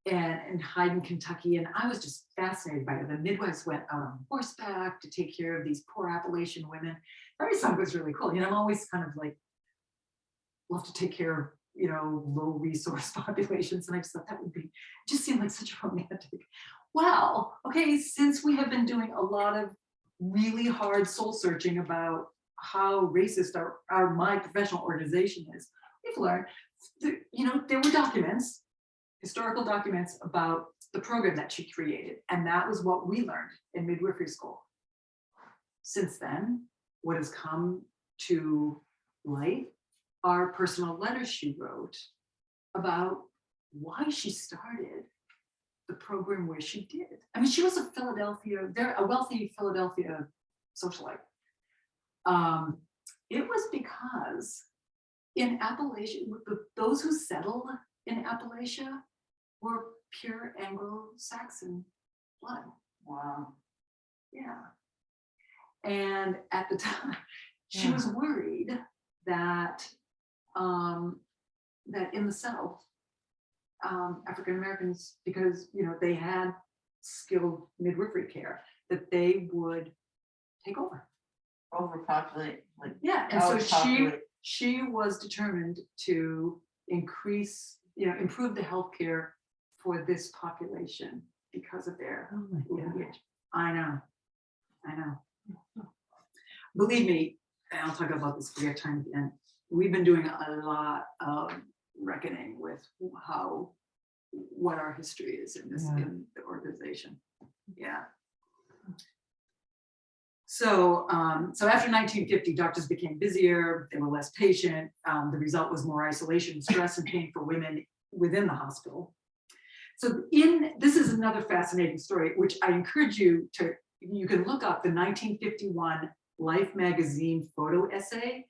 [SPEAKER 2] and in Hyden, Kentucky, and I was just fascinated by it. The midwives went out on horseback to take care of these poor Appalachian women. I always thought it was really cool. I'm always kind of love to take care of, low resource populations. And I just thought that just seemed like such a romantic. Well, okay, since we have been doing a lot of really hard soul searching about how racist my professional organization is, we've learned, there were documents, historical documents about the program that she created. And that was what we learned in midwifery school. Since then, what has come to light are personal letters she wrote about why she started the program where she did. I mean, she was a wealthy Philadelphia socialite. It was because in Appalachia, those who settled in Appalachia were pure Anglo-Saxon blood.
[SPEAKER 3] Wow.
[SPEAKER 2] Yeah. And at the time, she was worried that that in the South, African Americans, because they had skilled midwifery care, that they would take over.
[SPEAKER 3] Overpopulate, like.
[SPEAKER 2] Yeah, and so
[SPEAKER 3] outpopulate.
[SPEAKER 2] she was determined to improve the healthcare for this population because of their
[SPEAKER 3] Oh my God.
[SPEAKER 2] lineage. I know. Believe me, and I'll talk about this if we have time at the end. We've been doing a lot of reckoning with what our history is in this in the organization. Yeah. So after 1950, doctors became busier, they were less patient. The result was more isolation, stress, and pain for women within the hospital. So this is another fascinating story, which I encourage you can look up. The 1951 Life magazine photo essay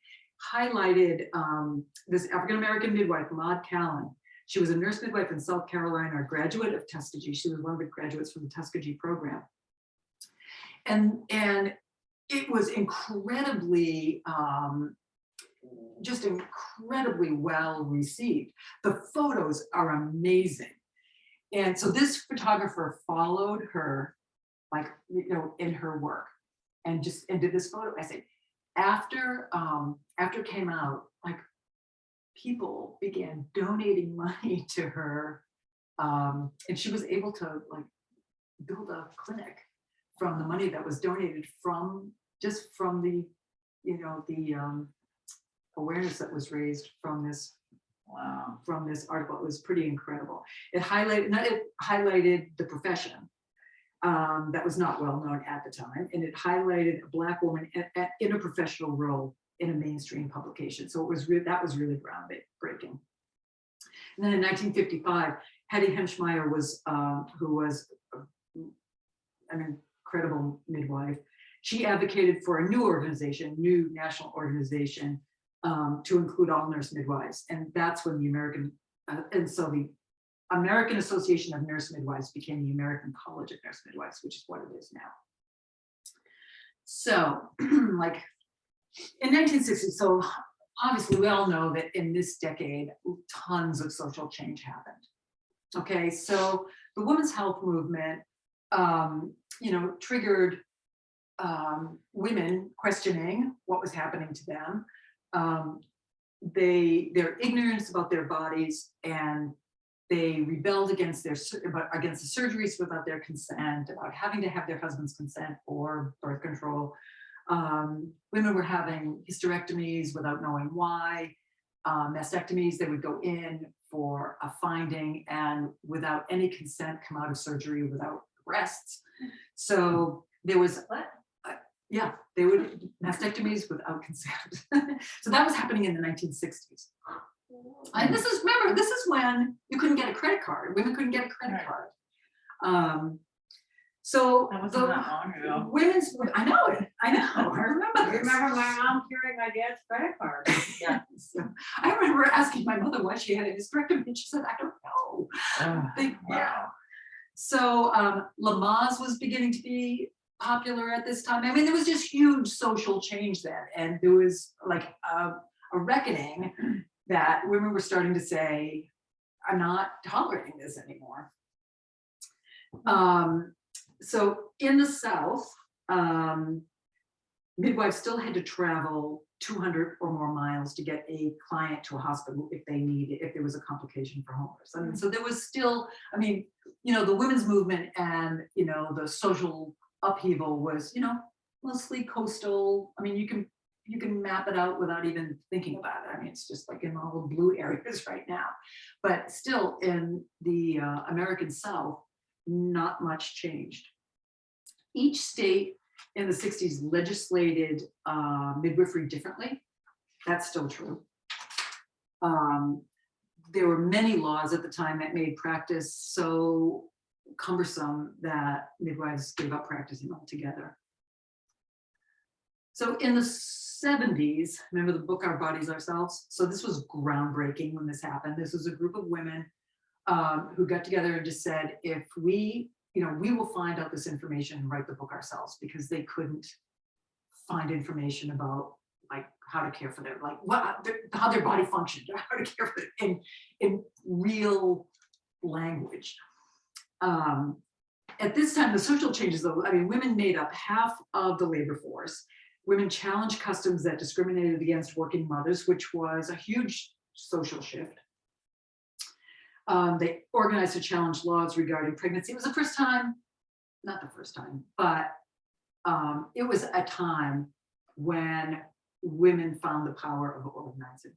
[SPEAKER 2] highlighted this African-American midwife, Maud Callan. She was a nurse midwife in South Carolina, a graduate of Tuskegee. She was one of the graduates from the Tuskegee program. And it was incredibly, just incredibly well received. The photos are amazing. And so this photographer followed her, in her work and did this photo essay. After it came out, people began donating money to her. And she was able to build a clinic from the money that was donated from the awareness that was raised from this article. It was pretty incredible. It highlighted the profession that was not well known at the time, and it highlighted a Black woman in a professional role in a mainstream publication. So that was really groundbreaking. And then in 1955, Hetty Hemschmeyer who was an incredible midwife. She advocated for a new national organization to include all nurse midwives. And that's when the American Association of Nurse Midwives became the American College of Nurse Midwives, which is what it is now. So in 1960, so obviously we all know that in this decade, tons of social change happened. Okay, so the women's health movement, triggered women questioning what was happening to them. Their ignorance about their bodies, and they rebelled against the surgeries without their consent, about having to have their husband's consent for birth control. Women were having hysterectomies without knowing why. Mastectomies, they would go in for a finding and without any consent come out of surgery without breasts. So there was they would mastectomies without consent. So that was happening in the 1960s. And this is when you couldn't get a credit card. Women couldn't get a credit card. So
[SPEAKER 3] That wasn't that long ago.
[SPEAKER 2] I know it. I remember
[SPEAKER 3] I
[SPEAKER 2] this.
[SPEAKER 3] remember my mom carrying my dad's credit card. Yeah.
[SPEAKER 2] So I remember asking my mother why she had a hysterectomy, and she said, I don't know.
[SPEAKER 3] Wow.
[SPEAKER 2] So Lamaze was beginning to be popular at this time. I mean, there was just huge social change then, and there was a reckoning that women were starting to say, I'm not tolerating this anymore. So in the South, midwives still had to travel 200 or more miles to get a client to a hospital if there was a complication for homeless. I mean, so there was still, the women's movement and, the social upheaval was, mostly coastal. I mean, you can map it out without even thinking about it. I mean, it's just in all the blue areas right now. But still in the American South, not much changed. Each state in the 60s legislated midwifery differently. That's still true. there were many laws at the time that made practice so cumbersome that midwives gave up practicing altogether. So in the 70s, remember the book Our Bodies, Ourselves? So this was groundbreaking when this happened. This was a group of women who got together and just said, if we, we will find out this information and write the book ourselves, because they couldn't find information about like how to care for their, like how their body functioned, or how to care for it in real language. At this time, the social changes, though, I mean, women made up half of the labor force. Women challenged customs that discriminated against working mothers, which was a huge social shift. They organized to challenge laws regarding pregnancy. It was the first time, not the first time, but it was a time when women found the power of organizing.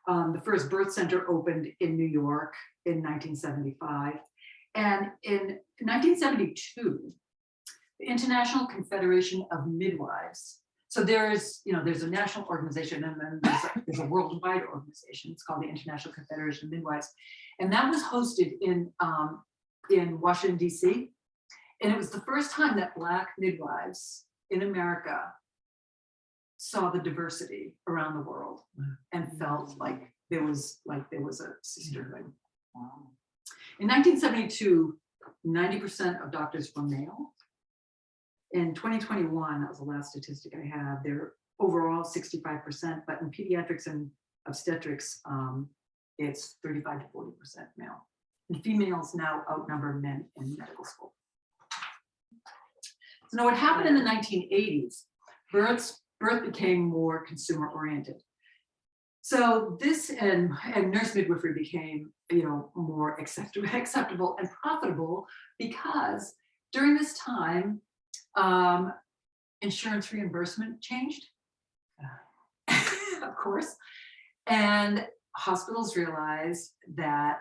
[SPEAKER 2] The first birth center opened in New York in 1975. And in 1972, the International Confederation of Midwives. So there's a national organization, and then there's a worldwide organization. It's called the International Confederation of Midwives. And that was hosted in Washington, DC. And it was the first time that Black midwives in America saw the diversity around the world and felt like there was a sisterhood.
[SPEAKER 3] Wow.
[SPEAKER 2] In 1972, 90% of doctors were male. In 2021, that was the last statistic I have, they're overall 65%, but in pediatrics and obstetrics, it's 35 to 40% male. And females now outnumber men in medical school. So now what happened in the 1980s, birth became more consumer oriented. So this and nurse midwifery became, more acceptable and profitable, because during this time, insurance reimbursement changed, of course, and hospitals realized that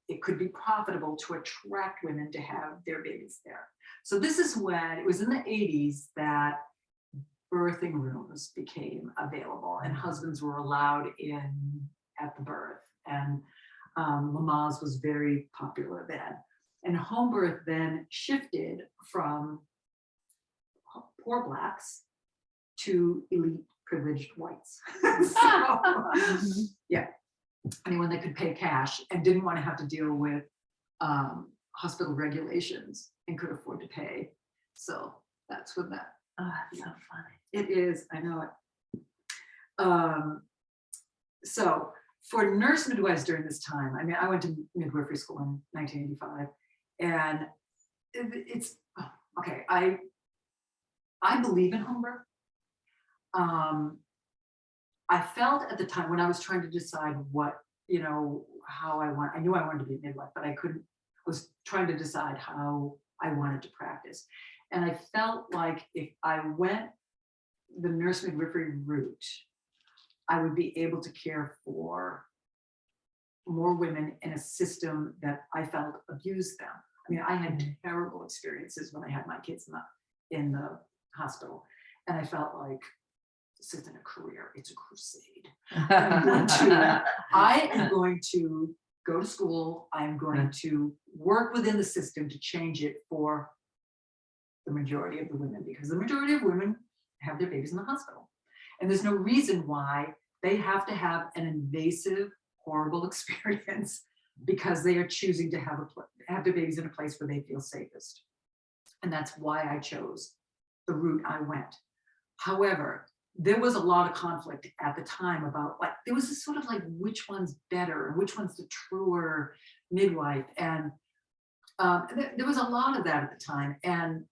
[SPEAKER 2] it could be profitable to attract women to have their babies there. So this is when, it was in the 80s that birthing rooms became available and husbands were allowed in at the birth, and Lamaze was very popular then. And home birth then shifted from poor Blacks to elite privileged whites. So, yeah, anyone that could pay cash and didn't want to have to deal with hospital regulations and could afford to pay. So that's when that.
[SPEAKER 3] Oh, that's so funny.
[SPEAKER 2] It is, I know it. So for nurse midwives during this time, I mean, I went to midwifery school in 1985, and it's okay. I believe in home birth. I felt at the time when I was trying to decide what, how I knew I wanted to be a midwife, but I was trying to decide how I wanted to practice. And I felt like if I went the nurse midwifery route, I would be able to care for more women in a system that I felt abused them. I mean, I had terrible experiences when I had my kids in the hospital, and I felt like this isn't a career, it's a crusade. I am going to go to school, I'm going to work within the system to change it for the majority of the women, because the majority of women have their babies in the hospital. And there's no reason why they have to have an invasive, horrible experience because they are choosing to have their babies in a place where they feel safest. And that's why I chose the route I went. However, there was a lot of conflict at the time about, like, there was this sort of like, which one's better, which one's the truer midwife. And there was a lot of that at the time. And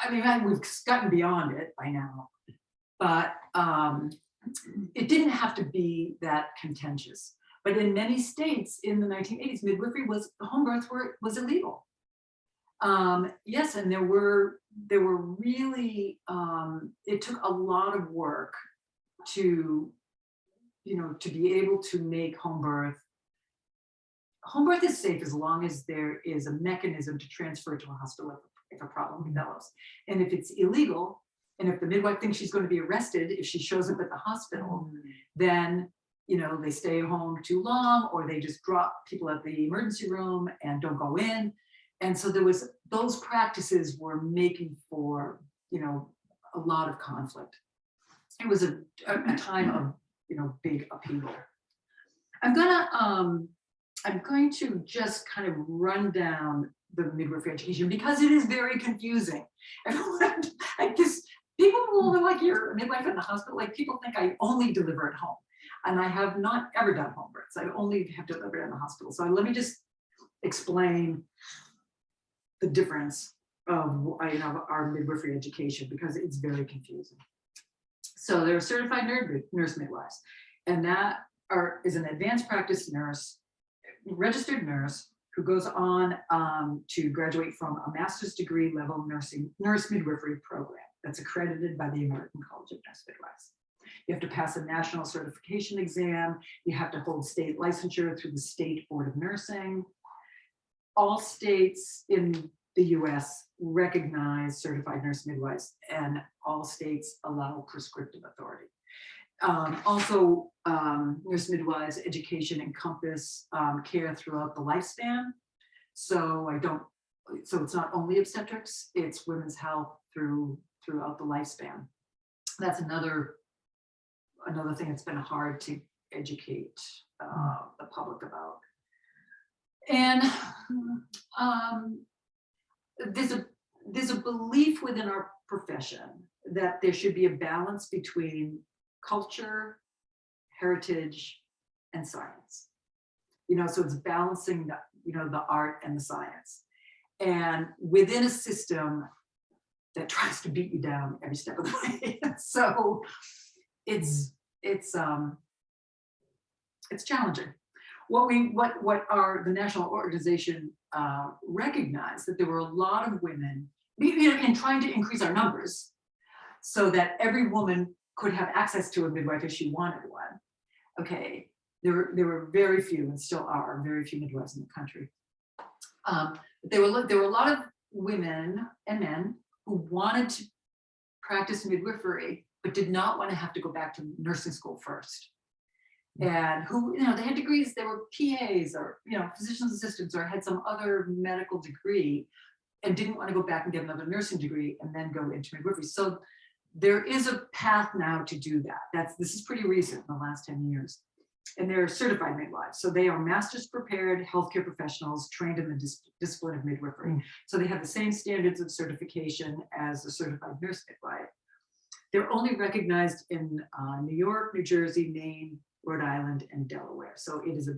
[SPEAKER 2] I mean, we've gotten beyond it by now, but it didn't have to be that contentious. But in many states in the 1980s, midwifery home birth was illegal. Yes, and there were really, it took a lot of work to be able to make home birth. Home birth is safe as long as there is a mechanism to transfer to a hospital if a problem develops. And if it's illegal, and if the midwife thinks she's going to be arrested if she shows up at the hospital, then they stay home too long, or they just drop people at the emergency room and don't go in. And so those practices were making for, a lot of conflict. It was a time of, big upheaval. I'm going to just kind of run down the midwifery education because it is very confusing. Everyone, I guess people will be like, you're a midwife in the hospital. Like, people think I only deliver at home, and I have not ever done home births. I only have delivered in the hospital. So let me just explain the difference of our midwifery education, because it's very confusing. So there are certified nurse midwives, and that is an advanced practice nurse, registered nurse, who goes on to graduate from a master's degree level nurse midwifery program that's accredited by the American College of Nurse Midwives. You have to pass a national certification exam. You have to hold state licensure through the State Board of Nursing. All states in the US recognize certified nurse midwives, and all states allow prescriptive authority. Also, nurse midwives education encompass care throughout the lifespan. So it's not only obstetrics, it's women's health throughout the lifespan. That's another thing that's been hard to educate the public about. And there's a belief within our profession that there should be a balance between culture, heritage, and science. So it's balancing the art and the science. And within a system that tries to beat you down every step of the way. So it's challenging. The national organization recognized that there were a lot of women, in trying to increase our numbers so that every woman could have access to a midwife if she wanted one. Okay, there were very few, and still are very few, midwives in the country. But there were a lot of women and men who wanted to practice midwifery, but did not want to have to go back to nursing school first. And who, they had degrees, they were PAs or, physician's assistants, or had some other medical degree, and didn't want to go back and get another nursing degree and then go into midwifery. So there is a path now to do that. This is pretty recent, in the last 10 years. And they're certified midwives. So they are master's prepared healthcare professionals trained in the discipline of midwifery. So they have the same standards of certification as a certified nurse midwife. They're only recognized in New York, New Jersey, Maine, Rhode Island, and Delaware. So it is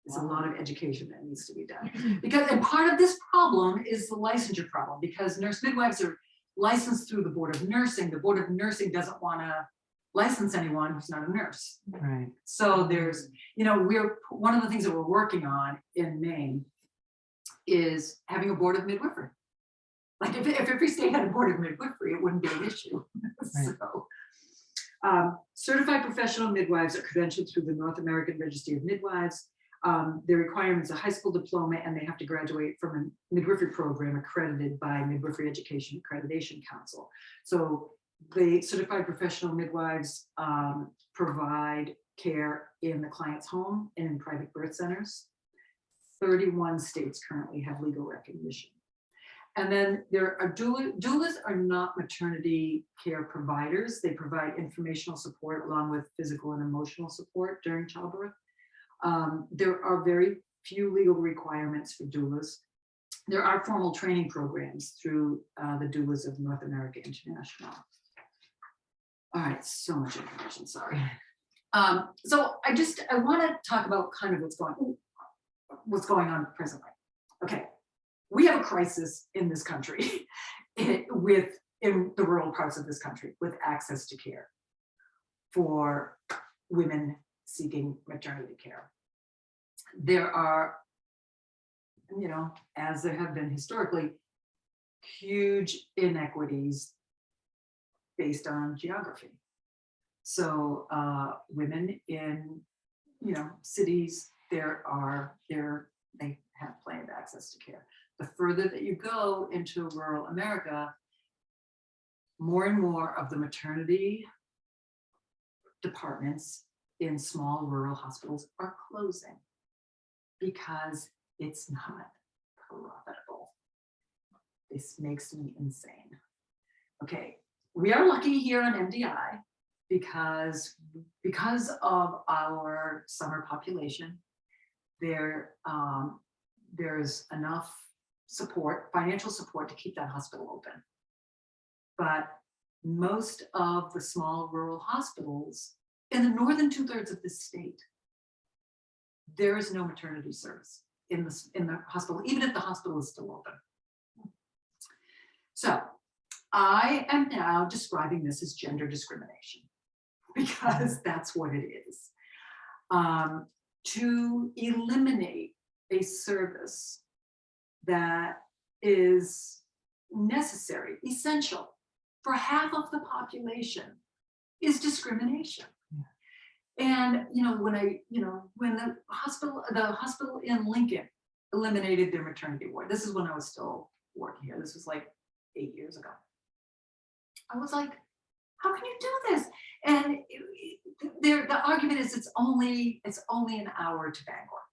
[SPEAKER 2] there's a lot of education that needs to be done. And part of this problem is the licensure problem, because nurse midwives are licensed through the Board of Nursing. The Board of Nursing doesn't want to license anyone who's not a nurse.
[SPEAKER 4] Right.
[SPEAKER 2] So there's, one of the things that we're working on in Maine is having a board of midwifery. Like if every state had a board of midwifery, it wouldn't be an issue.
[SPEAKER 4] Right.
[SPEAKER 2] So, certified professional midwives are credentialed through the North American Registry of Midwives. Their requirements are high school diploma, and they have to graduate from a midwifery program accredited by Midwifery Education Accreditation Council. So the certified professional midwives provide care in the client's home and in private birth centers. 31 states currently have legal recognition. And then there are doulas are not maternity care providers. They provide informational support along with physical and emotional support during childbirth. There are very few legal requirements for doulas. There are formal training programs through the Doulas of North America International. All right, so much information, sorry. So I want to talk about kind of what's going on presently. Okay, we have a crisis in this country in the rural parts of this country with access to care for women seeking maternity care. There are, as there have been historically, huge inequities based on geography. So women in, cities, they have plenty of access to care. The further that you go into rural America, more and more of the maternity departments in small rural hospitals are closing because it's not profitable. This makes me insane. Okay, we are lucky here on MDI because of our summer population, there's enough support, financial support, to keep that hospital open. But most of the small rural hospitals in the northern 2/3 of this state, there is no maternity service in the hospital, even if the hospital is still open. So I am now describing this as gender discrimination because that's what it is. To eliminate a service that is necessary, essential for half of the population is discrimination. And when the hospital in Lincoln eliminated their maternity ward, this is when I was still working here. This was like 8 years ago. I was like, how can you do this? And the argument is it's only an hour to Bangor.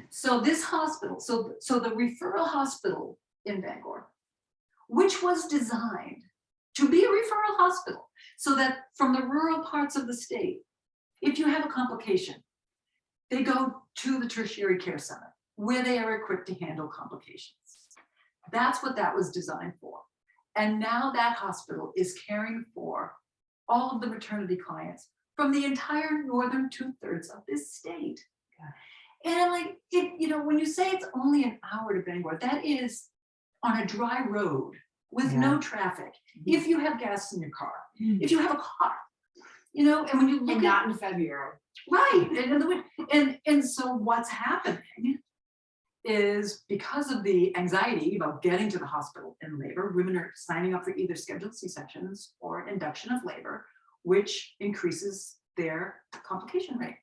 [SPEAKER 2] So this hospital, so the referral hospital in Bangor, which was designed to be a referral hospital, so that from the rural parts of the state, if you have a complication, they go to the tertiary care center where they are equipped to handle complications. That's what that was designed for. And now that hospital is caring for all of the maternity clients from the entire northern 2/3 of this state. And I'm like, when you say it's only an hour to Bangor, that is on a dry road with no traffic. If you have gas in your car, if you have a car, and when you look
[SPEAKER 3] And not in February.
[SPEAKER 2] right, and so what's happening is, because of the anxiety about getting to the hospital in labor, women are signing up for either scheduled C-sections or induction of labor, which increases their complication rate.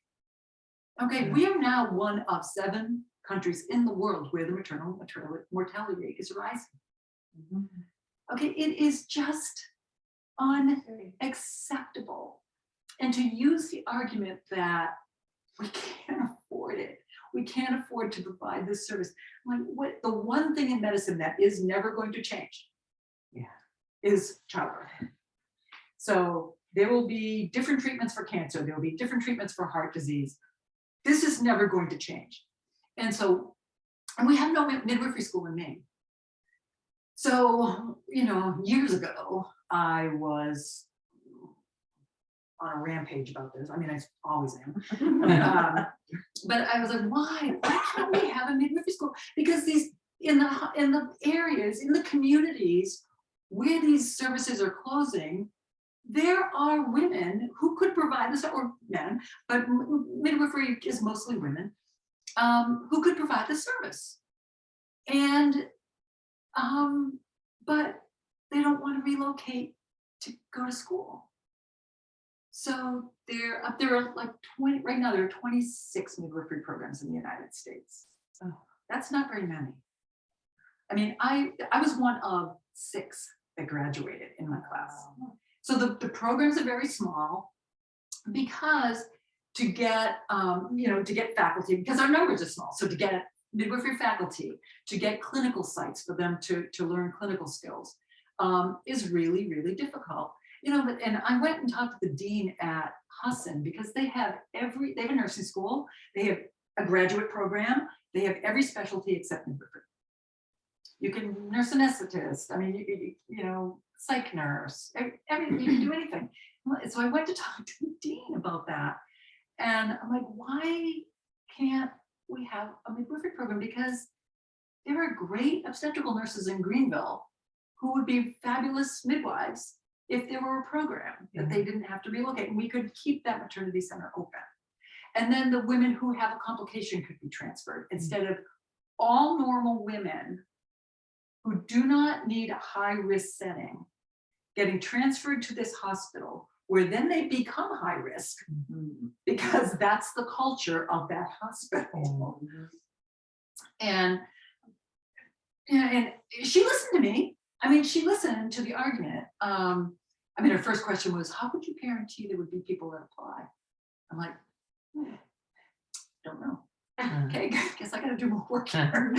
[SPEAKER 2] Okay, we are now one of 7 countries in the world where the maternal mortality rate is rising. Okay, it is just unacceptable. And to use the argument that we can't afford it, we can't afford to provide this service. Like, what the one thing in medicine that is never going to change is childbirth. So there will be different treatments for cancer, there will be different treatments for heart disease. This is never going to change. And we have no midwifery school in Maine. So, years ago, I was on a rampage about this. I mean, I always am. But I was like, why can't we have a midwifery school? Because these in the areas, in the communities where these services are closing, there are women who could provide this, or men, but midwifery is mostly women, who could provide the service. And but they don't want to relocate to go to school. So there are like 20, right now there are 26 midwifery programs in the United States. Oh, that's not very many. I mean, I was one of 6 that graduated in my class. So the programs are very small, because to get faculty, because our numbers are small. So to get midwifery faculty, to get clinical sites for them to learn clinical skills, is really, really difficult. And I went and talked to the dean at Husson, because they have a nursing school, they have a graduate program, they have every specialty except midwifery. You can nurse anesthetist, I mean, psych nurse, everything, you can do anything. So I went to talk to the dean about that. And I'm like, why can't we have a midwifery program? Because there are great obstetrical nurses in Greenville who would be fabulous midwives if there were a program that they didn't have to relocate, and we could keep that maternity center open. And then the women who have a complication could be transferred, instead of all normal women who do not need a high risk setting getting transferred to this hospital, where then they become high risk because that's the culture of that hospital. And she listened to me. I mean, she listened to the argument. Her first question was, how would you guarantee there would be people that apply? I'm like, don't know. Okay, guess I gotta do more work here.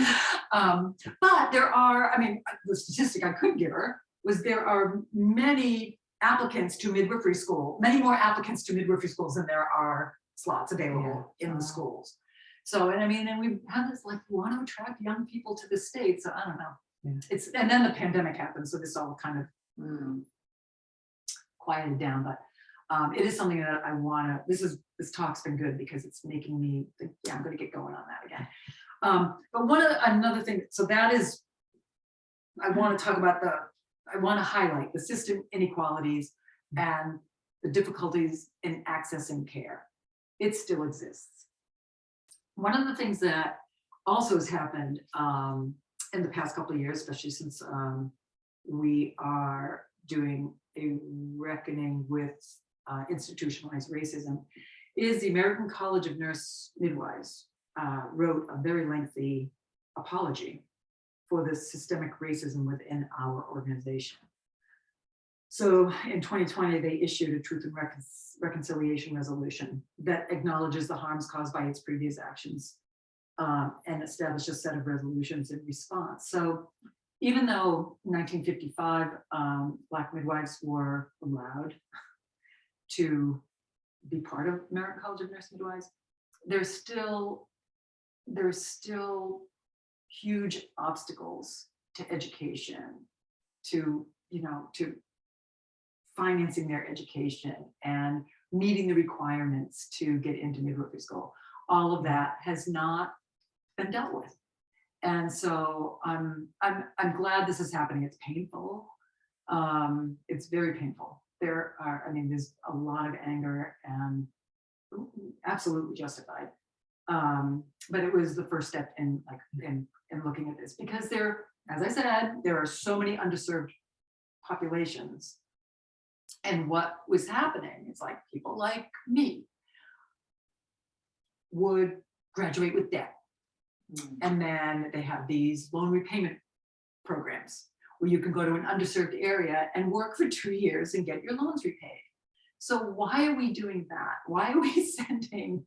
[SPEAKER 2] But there are, I mean, the statistic I could give her was there are many applicants to midwifery school, many more applicants to midwifery schools than there are slots available in the schools. So, and I mean, and we have this like, we want to attract young people to the state. So I don't know.
[SPEAKER 4] Yeah.
[SPEAKER 2] It's, and then the pandemic happened. So this all kind of quieted down, but it is something that I want to, this talk's been good because it's making me think, yeah, I'm going to get going on that again. But another thing, so that is, I want to talk about I want to highlight the system inequalities and the difficulties in accessing care. It still exists. One of the things that also has happened in the past couple of years, especially since we are doing a reckoning with institutionalized racism, is the American College of Nurse Midwives wrote a very lengthy apology for the systemic racism within our organization. So in 2020, they issued a Truth and Reconciliation resolution that acknowledges the harms caused by its previous actions and established a set of resolutions in response. So even though in 1955, Black midwives were allowed to be part of American College of Nurse Midwives, there's still huge obstacles to education, to financing their education and meeting the requirements to get into midwifery school. All of that has not been dealt with. And so I'm glad this is happening. It's painful. It's very painful. There's a lot of anger and absolutely justified. But it was the first step in looking at this, because as I said, there are so many underserved populations. And what was happening is like people like me would graduate with debt. And then they have these loan repayment programs where you can go to an underserved area and work for 2 years and get your loans repaid. So why are we doing that? Why are we sending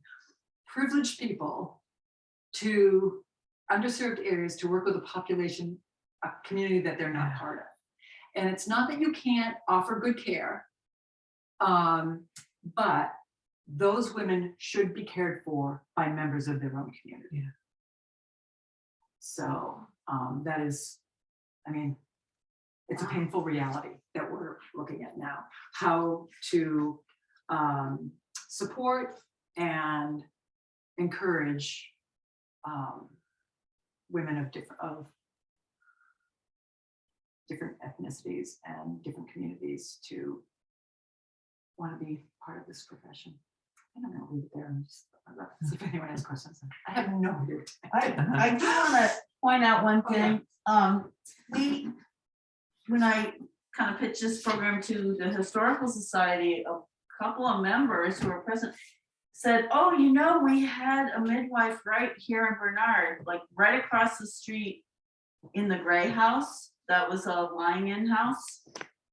[SPEAKER 2] privileged people to underserved areas to work with a community that they're not part of? And it's not that you can't offer good care, but those women should be cared for by members of their own community.
[SPEAKER 4] Yeah.
[SPEAKER 2] So that is, I mean, it's a painful reality that we're looking at now. How to support and encourage women of different ethnicities and different communities to want to be part of this profession. I don't know, leave it there and just see if anyone has questions. I have no idea.
[SPEAKER 3] I do want to point out one thing.
[SPEAKER 1] When I kind of pitched this program to the Historical Society, a couple of members who were present said, oh, we had a midwife right here in Bernard, like right across the street in the Gray House. That was a lying-in house.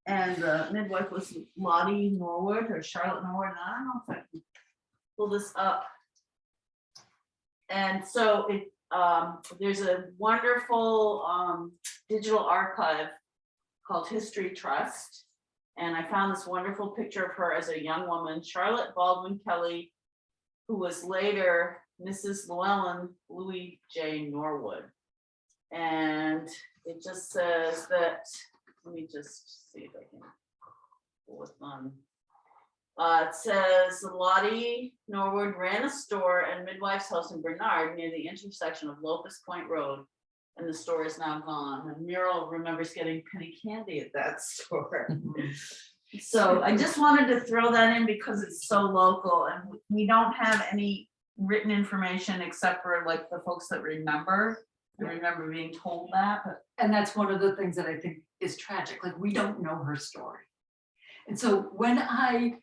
[SPEAKER 1] And the midwife was Lottie Norwood or Charlotte Norwood. And I don't know if I can pull this up. And so there's a wonderful digital archive called History Trust. And I found this wonderful picture of her as a young woman, Charlotte Baldwin Kelly, who was later Mrs. Llewellyn Louis J. Norwood. And it just says that, let me just see if I can pull it on. It says Lottie Norwood ran a store and midwife's house in Bernard near the intersection of Locust Point Road, and the store is now gone. And Muriel remembers getting penny candy at that store. So I just wanted to throw that in because it's so local, and we don't have any written information except for like the folks that remember. I remember being told that.
[SPEAKER 2] And that's one of the things that I think is tragic. Like, we don't know her story. And so when I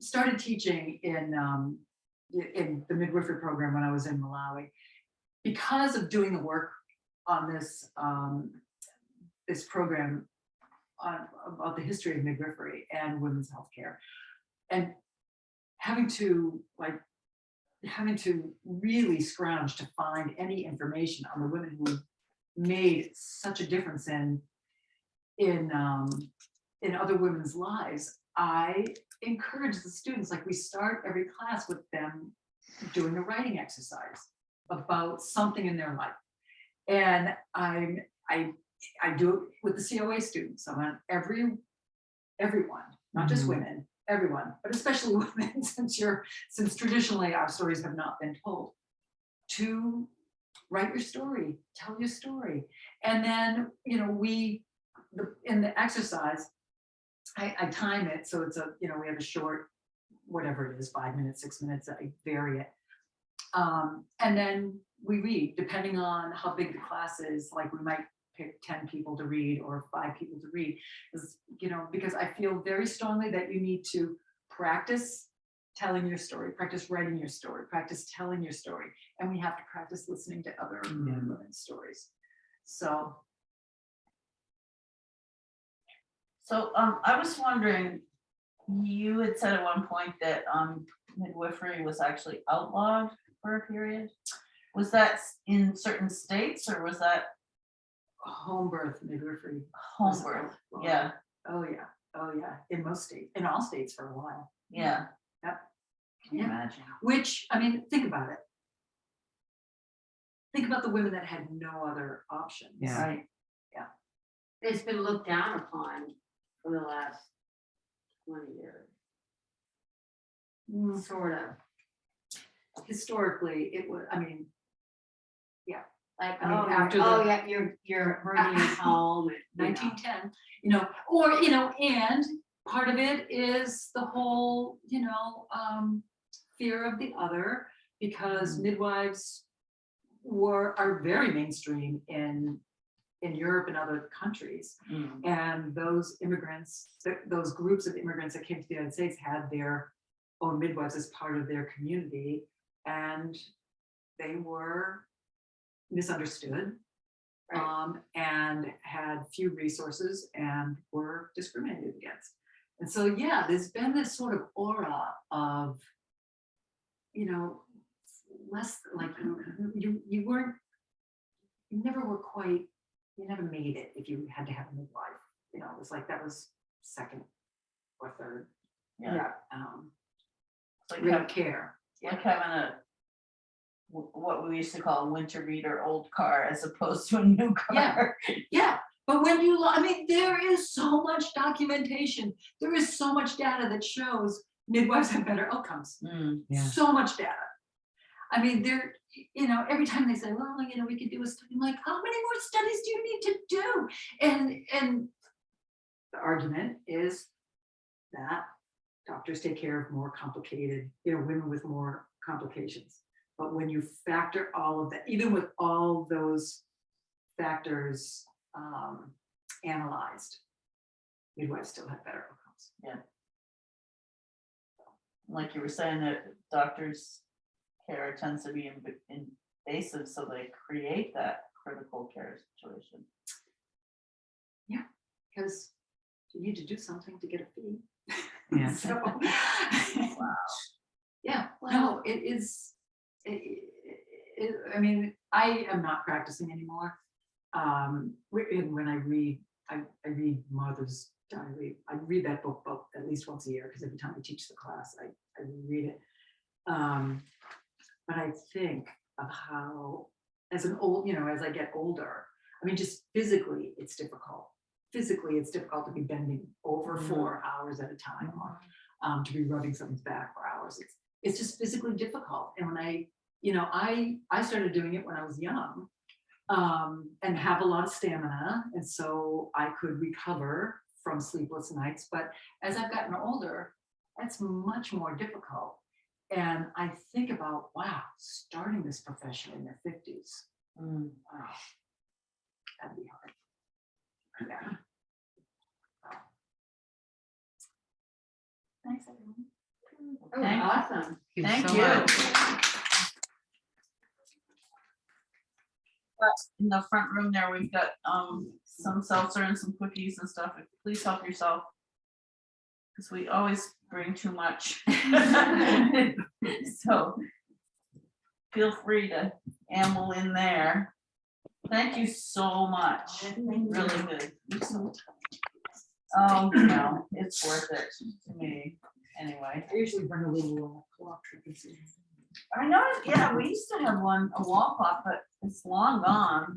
[SPEAKER 2] started teaching in the midwifery program when I was in Malawi, because of doing the work on this this program about the history of midwifery and women's healthcare, and having to really scrounge to find any information on the women who made such a difference in other women's lives, I encourage the students, like we start every class with them doing a writing exercise about something in their life. And I do it with the COA students. I want everyone, not just women, everyone, but especially women, since traditionally our stories have not been told, to write your story, tell your story. And then, you know, in the exercise, I time it. So it's we have a short, whatever it is, 5 minutes, 6 minutes, I vary it. And then we read, depending on how big the class is, like we might pick 10 people to read or 5 people to read, because I feel very strongly that you need to practice telling your story, practice writing your story, practice telling your story. And we have to practice listening to other women's stories. So
[SPEAKER 3] I was wondering, you had said at one point that midwifery was actually outlawed for a period. Was that in certain states or was that
[SPEAKER 2] home birth midwifery?
[SPEAKER 3] home birth? Yeah.
[SPEAKER 2] Oh yeah. Oh yeah. In most states, in all states for a while.
[SPEAKER 3] Yeah.
[SPEAKER 2] Yep.
[SPEAKER 3] Can you imagine?
[SPEAKER 2] Which, I mean, think about it. Think about the women that had no other options.
[SPEAKER 3] Yeah. Right.
[SPEAKER 4] It's been looked down upon for the last 20 years. Sort of.
[SPEAKER 2] Historically, it was, I mean,
[SPEAKER 4] Like,
[SPEAKER 2] I mean,
[SPEAKER 4] oh,
[SPEAKER 2] after
[SPEAKER 4] yeah, you're bringing it home. And,
[SPEAKER 2] 1910, and part of it is the whole, fear of the other, because midwives are very mainstream in Europe and other countries. And those immigrants, those groups of immigrants that came to the United States had their own midwives as part of their community, and they were misunderstood, and had few resources and were discriminated against. And so, yeah, there's been this sort of aura of, less like you never made it if you had to have a midwife. It was like that was second or third.
[SPEAKER 3] Like
[SPEAKER 2] care.
[SPEAKER 3] Like having what we used to call a winter beater old car as opposed to a new car.
[SPEAKER 2] Yeah. But when there is so much documentation, there is so much data that shows midwives have better outcomes. So much data. I mean, every time they say, well, we could do a study, I'm like, how many more studies do you need to do? And the argument is that doctors take care of more complicated, women with more complications. But when you factor all of that, even with all those factors analyzed, midwives still have better outcomes.
[SPEAKER 3] Yeah. Like you were saying, that doctors' care tends to be invasive, so they create that critical care situation.
[SPEAKER 2] Yeah, because you need to do something to get a fee.
[SPEAKER 3] Yeah.
[SPEAKER 2] So,
[SPEAKER 3] Wow.
[SPEAKER 2] Yeah. No, it is. I mean, I am not practicing anymore. When I read Martha's Diary. I read that book about at least once a year, because every time I teach the class, I read it. But I think of how, as I get older, I mean, just physically, it's difficult. Physically, it's difficult to be bending over 4 hours at a time, or to be rubbing someone's back for hours. It's just physically difficult. And when I started doing it when I was young, and have a lot of stamina, and so I could recover from sleepless nights. But as I've gotten older, that's much more difficult. And I think about, wow, starting this profession in their 50s. Wow, that'd be hard. Yeah. Thanks, everyone.
[SPEAKER 4] Oh, awesome.
[SPEAKER 3] Thank
[SPEAKER 5] so
[SPEAKER 3] you.
[SPEAKER 5] much.
[SPEAKER 3] In the front room there, we've got some seltzer and some cookies and stuff. Please help yourself, because we always bring too much. So feel free to amble in there. Thank you so much. Really good. Oh, no, it's worth it to me, anyway.
[SPEAKER 2] I usually bring a little clock.
[SPEAKER 3] I noticed, yeah, we used to have one, a wall clock, but it's long gone.